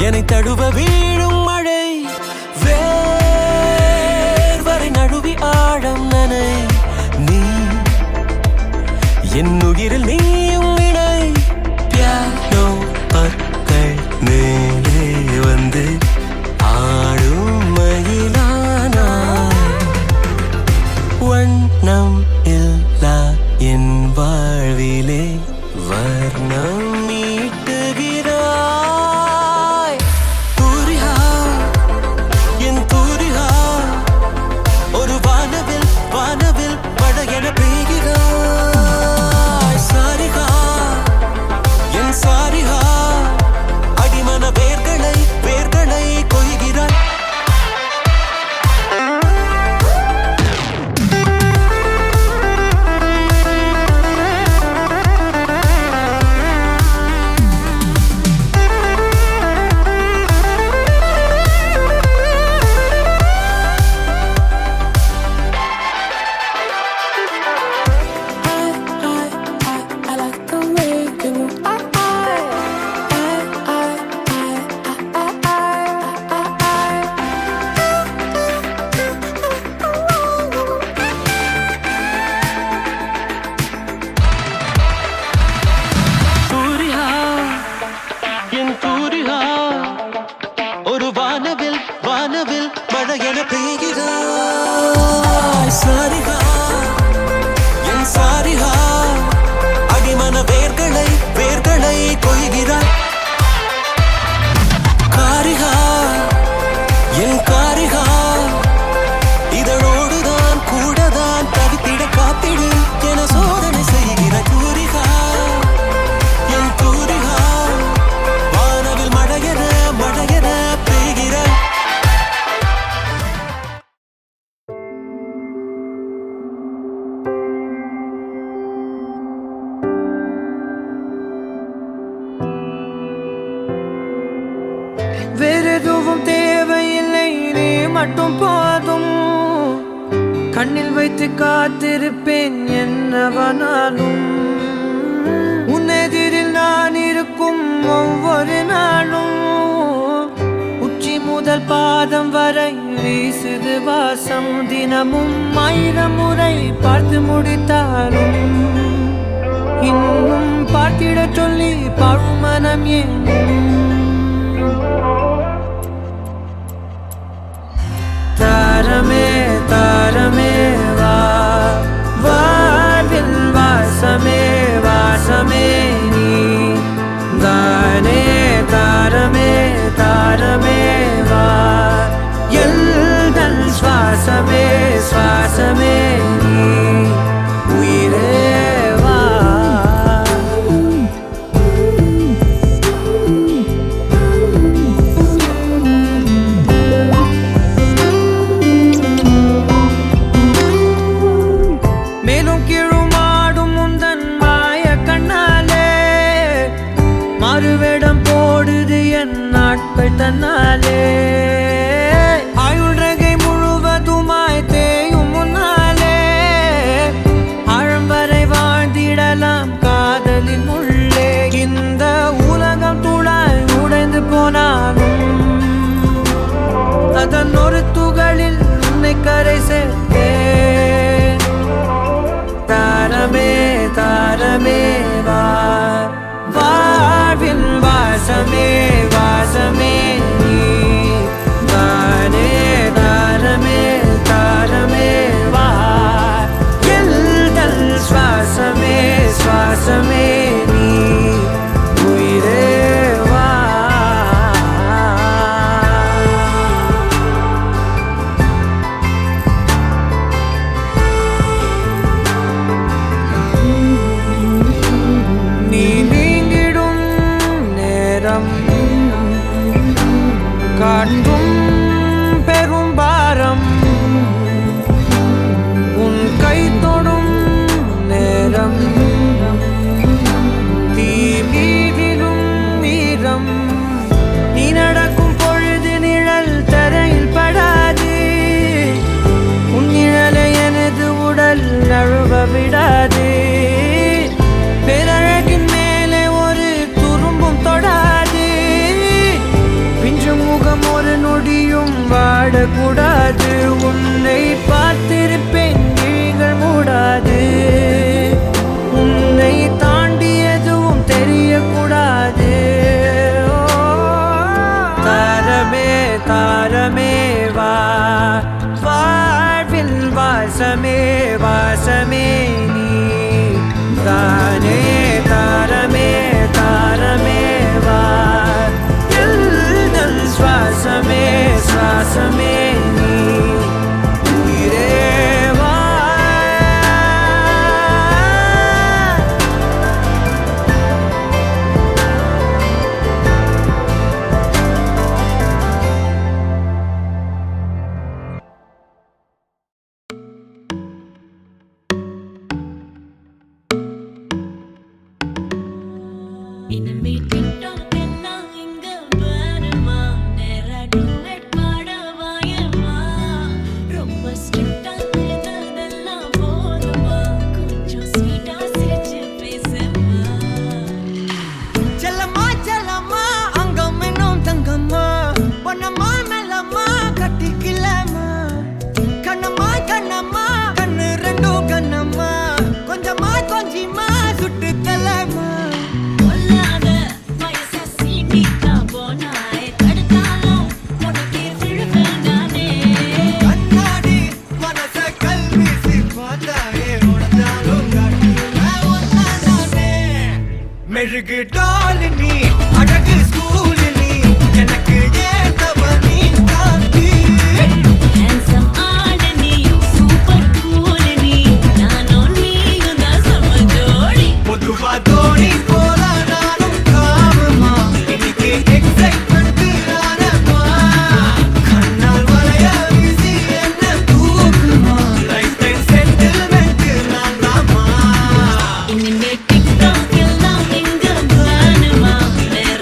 என்னை தழுவ வீழும் மழை வேர்வரை நழுவி ஆழம் நனை நீ என் உயிரில் நீயும் இணை பியானோ பற்கள் மேலே வந்து ஆடும் மயிலானாய் வண்ணம் இல்லா என் வாழ்விலே வர்ணம் மீட்டுகிறாய் தூரிகா என் தூரிகா ஒரு வானவில் வானவில் மழை என பெய்கிறாய் சாரிகா என் சாரிகா அடிமன வேர்களை வேர்களை கொய்கிறாய் I like the way you move. தூரிகா என் தூரிகா ஒரு வானவில் வானவில் மழை என பெய்கிறாய் சாரிகா என் சாரிகா அடிமன வேர்களை வேர்களை கொய்கிறாய் காரிகா என் காரிகா இதழோடுதான் கூடதான் தவித்திட காத்திடு என சோதனை செய்கிற தூரிகா என் தூரிகா வானவில் மழையென மழையென பெய்கிறாய் வேறெதுவும் தேவையில்லை நீ மட்டும் போதும் கண்ணில் வைத்து காத்திருப்பேன் என்னவனாலும் உன்னெதிரில் நான் இருக்கும் ஒவ்வொரு நாளும் உச்சி முதல் பாதம் வரை வீசுது வாசம் தினமும் 1000 முறை பார்த்து முடித்தாலும் இன்னும் பார்த்திட சொல்லி பழுமனம் ஏனும் தாரமே தாரமே வா வாழ்வில் வாசமே வாசமே நீ தானே தாரமே தாரமே வா எல்தல் சுவாசமே சுவாசமே நீ உயிரே வா மேலும் கீழுமாடும் முந்தன் மாய கண்ணாலே மறுவேடம் போடுது என் நாட்கள் தன்னாலே ஆயுள் ரகை முழுவதுமாய் தேயும் முன்னாலே ஆழம் வரை வாழ்ந்திடலாம் காதலின் உள்ளே இந்த உலகம் துளாய் உடைந்து போனாலும் அதன் ஒரு துகளில் உன்னை கரை சேர்த்தேன் தாரமே தாரமே நழுவ விடாது பேரழகின் மேலே ஒரு துரும்பும் தொடாது பிஞ்சு முகம் ஒரு நொடியும் வாடக்கூடாது உன்னை பார்த்திருப்பேன் விழிகள் மூடாது உன்னை தாண்டி எதுவும் தெரியக்கூடாது தாரமே தாரமே வா வாழ்வில் வாசமே வாசமே நீ தானே தாரமே தாரமே வா எல்தல் சுவாசமே சுவாசமே நீ உயிரே வா இனிமே டிக்டாக் எல்லாம் இங்க வருமா நேரா டூயட் பாட வாயமா ரொம்ப ஸ்ட்ரிக்ட்டா இருந்ததெல்லாம் போதுமா கொஞ்சம் ஸ்வீட்டா சிரிச்சு பேசுமா செல்லம்மா செல்லம்மா அங்கம் இன்னும் தங்கம்மா பொன்னம்மா மெல்லம்மா கட்டிக்கலாமா கண்ணம்மா கண்ணம்மா கண்ணு ரெண்டும் கண்ணம்மா கொஞ்சமா கொஞ்சிமா சுட்டு தலமா கொல்லாத வயச சீட்டிட்டா போனாய் தடுத்தாலும் உனக்கே விழுவேன் நானே கண்ணாடி மனச கல்வீசி பார்த்தாயே உடஞ்சாலும் காட்டுவே மெழுகு டால் நீ அழகு ஸ்கூல் நீ எனக்கு ஏத்தவ நீ காட்டி ஹேண்ட்ஸம் ஆட நீ சூப்பர் கூல் நீ நானும் நீயும் தான் சம ஜோடி பொதுவா தோணி போல நானும் காமமா இன்னைக்கு எக்ஸைட்மெண்ட் நானமா கண்ணால் வளைய வீசி என்ன தூக்குமா லைஃப் டைம் செட்டில்மெண்ட் நான் தாமா இனிமே டிக்டாக் எல்லாம் இங்க வருமா நேரா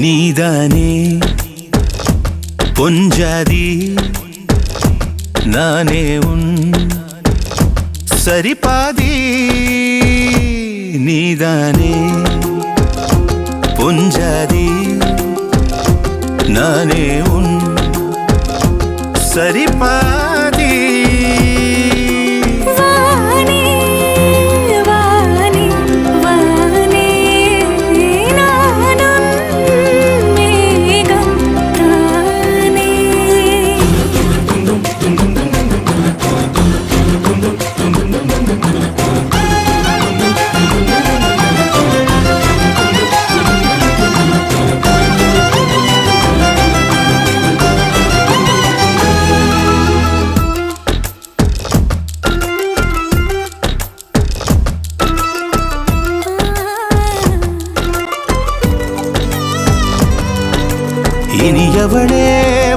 நீதானே பொஞ்சாதி நானே உன் சரிபாதி நீதானே பொஞ்சாதி நானே உன் சரிபாதி வானே வானே வானே நானும் மேகம் தானே இனியவளே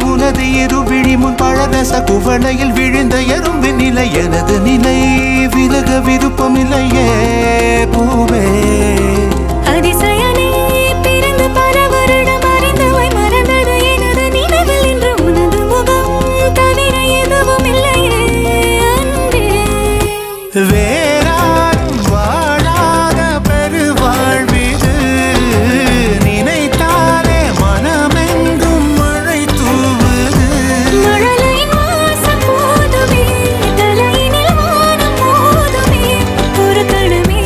உனது இருவிழி முன் பழரச குவளையில் விழுந்த எறும்பின் நிலை எனது நிலை விலக விருப்பமில்லையே பூவே அதிசயனே பிறந்து பல வருடம் அறிந்தவை மறந்தது எனது நினைவில் இன்று உனது முகம் தவிர எதுவும் இல்லையே அன்பே வேறாரும் வாழாத பெருவாழ்விது நினைத்தாலே மனமெங்கும் மழை தூவுது மழலையின் வாசம் போதுமே தலையினில் வானம் போதுமே ஒரு கணமே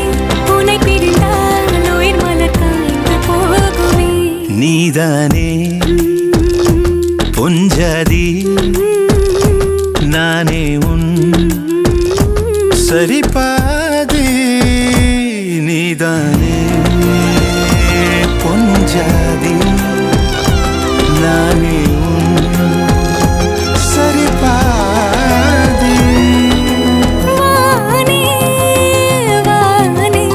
உன்னை பிரிந்தால் உயிர் மலர் காய்ந்து போகுமே நீதானே பொஞ்சாதி நானே உன் சரிபாதி நீதானே பொஞ்சாதி நானே உன் சரிபாதி வானே வானே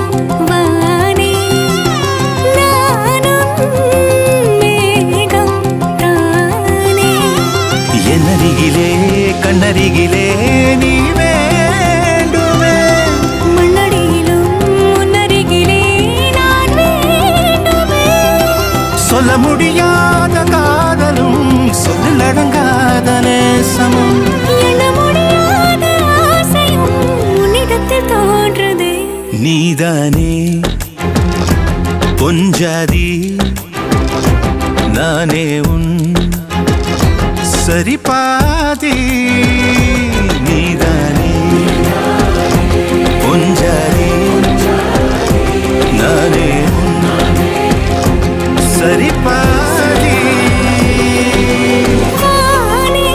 வானே நானும் மேகம் தானே என்னருகிலே கண்ணருகிலே நீ வேண்டுமே மண்ணடியிலும் முன்னருகிலே நான் வேண்டுமே சொல்ல முடியாத காதலும் சொல்லில் அடங்காத நேசமும் எண்ண முடியாத ஆசையும் உன்னிடத்தில் தோன்றுதே நீதானே பொஞ்சாதி நானே உன் சரிபாதி நீதானே பொஞ்சாதி நானே உன் சரிபாதி வானே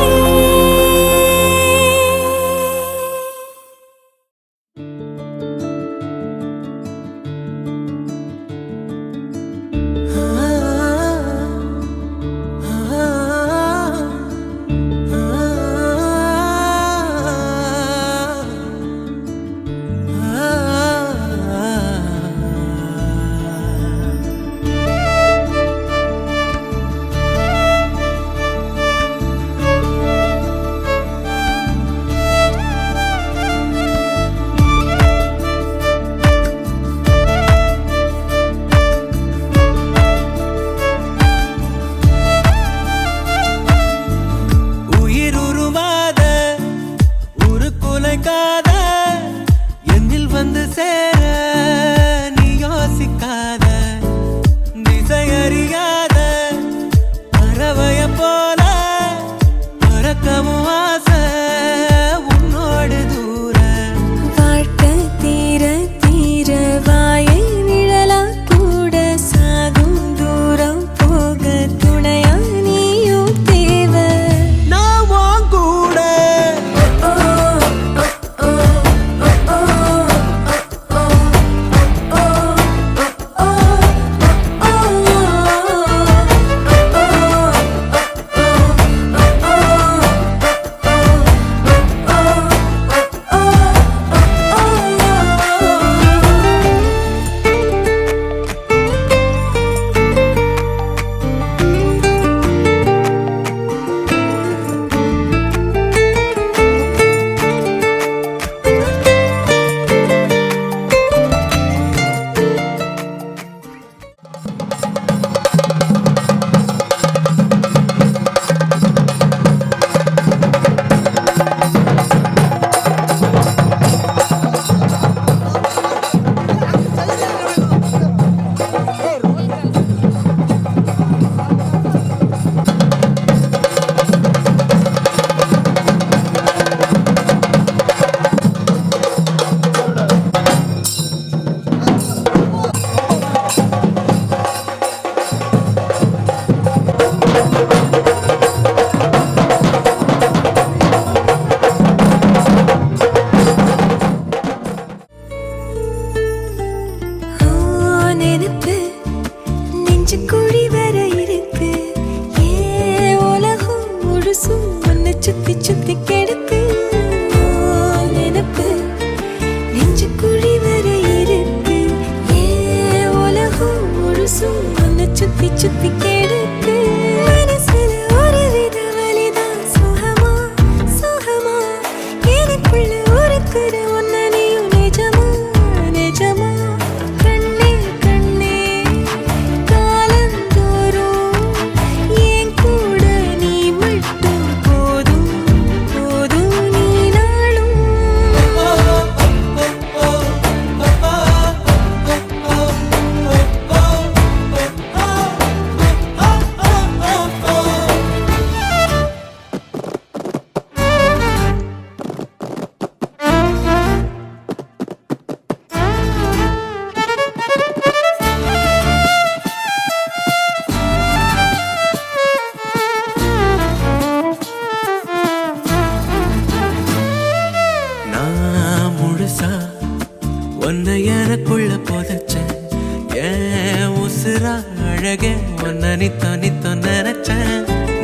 நித்தோ நினைச்சேன்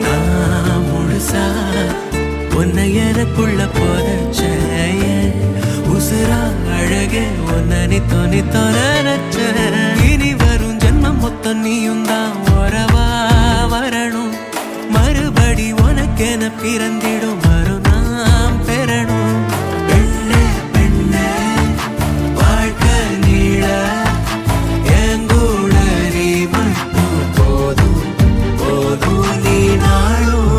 நான் முழுசா உன்னை எனக்குள்ள புதைச்சேன் உசுரா அழகே உன்னை நித்தோ நினைச்சேன் இனி வரும் ஜென்மம் மொத்தம் நீயும் தான் உறவா வரணும் மறுபடி உனக்கென பிறந்திடும் வரும் நாம் பெறணும் பெண்ணே பெண்ணே வாழ்க்கை நீள எங்கூட நீ மட்டும் போதும் போதும் நீ நாளும்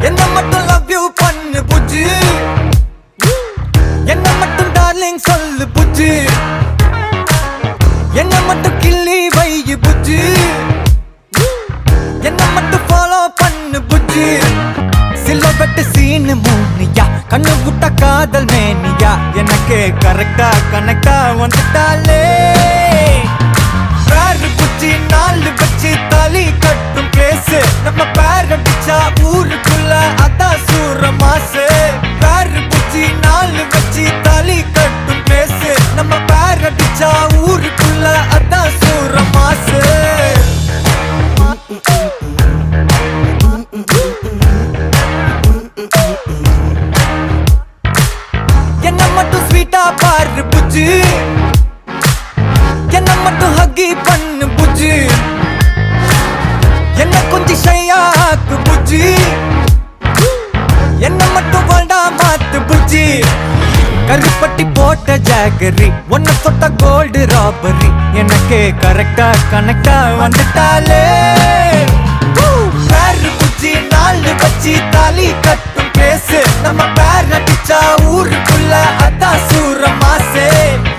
என்ன மட்டும் லவ் யூ பண்ணு புஜ்ஜி என்ன மட்டும் டார்லிங் சொல்லு புஜ்ஜி என்ன மட்டும் கிள்ளி வை புஜ்ஜி என்ன மட்டும் ஃபாலோ பண்ணு புஜ்ஜி சிலபெட்டு சீனு மூனியா கண்ணு விட்ட காதல் மேனியா எனக்கு கரெக்டா கனெக்டா வந்துட்டாலே பேரு புச்சி நாலு வச்சு தாலி கட்டும் கேசு நம்ம பேர் அடிச்சா ஊருக்குள்ள அதான் சூர மாசு பேரு புச்சி நாலு வச்சு தாலி கட்டும் கேசு நம்ம பேர் அடிச்சா ஊருக்குள்ள அதான் சூர மாசு என்ன மட்டும் ஸ்வீட்டா பாரு புச்சி என்ன மட்டும் ஹக்கி பண்ணு புஜ்ஜி என்ன கொஞ்சம் ஷையாக்கு புஜ்ஜி என்ன மட்டும் வேண்டா மாத்து புஜ்ஜி கருப்பட்டி போட்ட ஜாகரி ஒன்ன தொட்ட கோல்டு ராபரி எனக்கு கரெக்டா கனெக்டா வந்துட்டாலே பேரு புஜ்ஜி நாலு வச்சு தாலி கட்டும் கேசு நம்ம பேர் அடிச்சா ஊருக்குள்ள அதான் சூர மாசே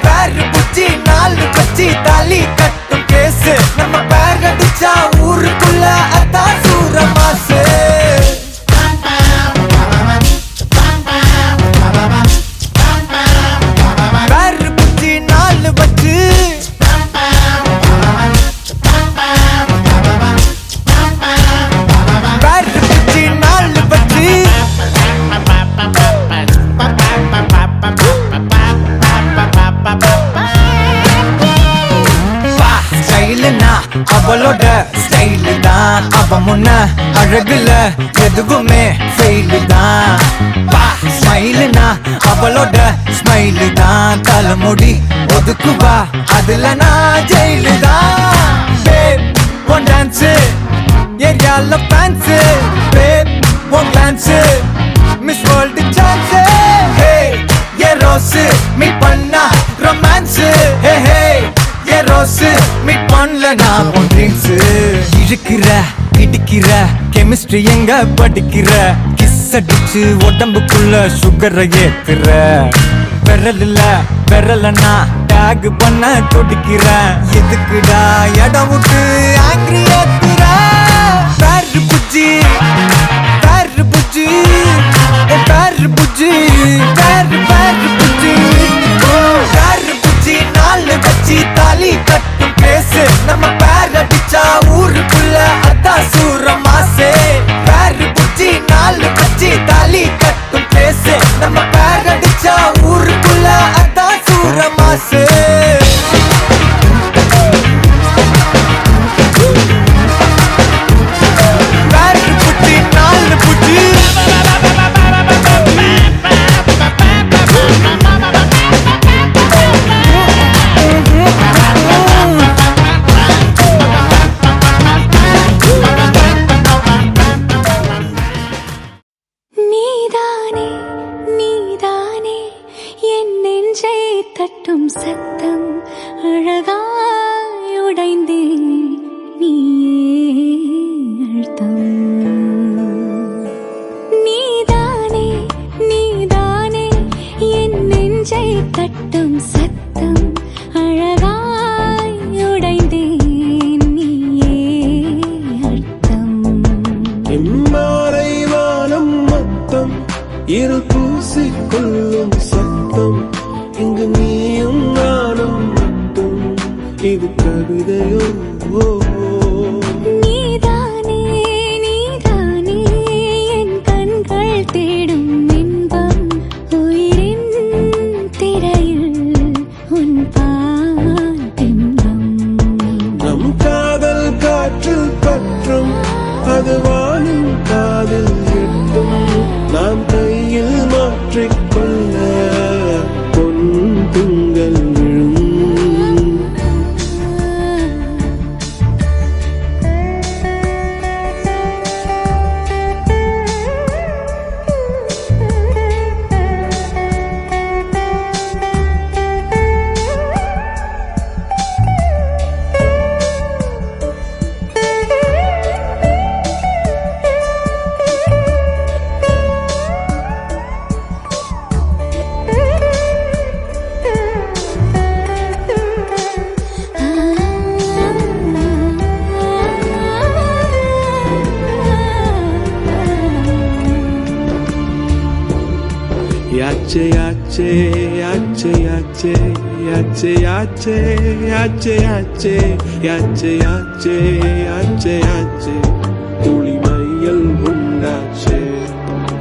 பேரு புஜ்ஜி நாலு வச்சு தாலி கட்டும் கேசு நம்ம பேர் அடிச்சா ஊருக்குள்ள அதான் சூர மாசே பேரு புஜ்ஜி நாலு வச்சு பேரு புஜ்ஜி நாலு வச்சு ஸ்டைலுனா அவளோட ஸ்டைலு தான் அவ முன்ன அழகுல எதுவுமே ஃபெயிலு தான் ஸ்மைலுனா அவளோட ஸ்மைலு தான் தலைமுடி ஒதுக்குவா அதுல நான் ஜெயிலு தான் ஒன் டான்ஸு ஏரியால fans one clans miss world chance ஏ ரோஸு மீட் பண்ணா ரொமான்ஸு ஏ ரோஸு மீட் பண்ணல நான் உன் ட்ரீம்ஸு இழுக்கிற இடிக்கிற கெமிஸ்ட்ரி எங்க படிக்கிற கிஸ் அடிச்சு உடம்புக்குள்ள சுகரை ஏத்துற விரல்ல விரலனா டேக் பண்ண துடிக்கிறேன் எதுக்குடா இடம் விட்டு ஆங்கிரி ஏத்துற பேரு புஜ்ஜி பேரு புஜ்ஜி பேரு புஜ்ஜி பேரு பேரு புஜ்ஜி பேரு புஜ்ஜி நாலு வச்சு தாலி கட்டும் பேசு நம்ம பேர் அடிச்சா ஊருக்குள்ள அதான் சூர மாசே பேரு புஜ்ஜி நாலு வச்சு தாலி கட்டும் பேசு நம்ம பேர் அடிச்சா ஊருக்குள்ள அதான் சூர மாசே பேரு புஜ்ஜி நாலு புஜ்ஜி நீதானே நீதானே என் நெஞ்சை தட்டும் சத்தம் அழகாய் உடைந்தே நீயே அழுத்தம் நீதானே சத்தம் சத்தம் அழகாய் உடைந்தேன் நீயே அர்த்தம் இம்மாறை வானம் மொத்தம் இரு பூசிக்கொள்ளும் சத்தம் இங்கு நீயும் நானும் மட்டும் இது கவிதையோ நீதானே நீதானே என் கண்கள் தேடும் இன்பம் உயிரின் திரையில் உன் பால் பிம்பம் நம் காதல் காற்றில் பற்றும் அது வானும் காதில் எட்டும் நாம் கையில் மாற்றிக்கொள்ள பொன் திங்கள் விழும் Yache yache yache yache yache yache yache yache yache yache yache yache tuli mayal undache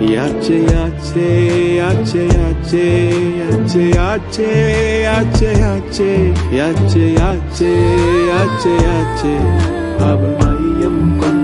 yache yache yache yache yache yache yache yache yache yache yache yache abayam kon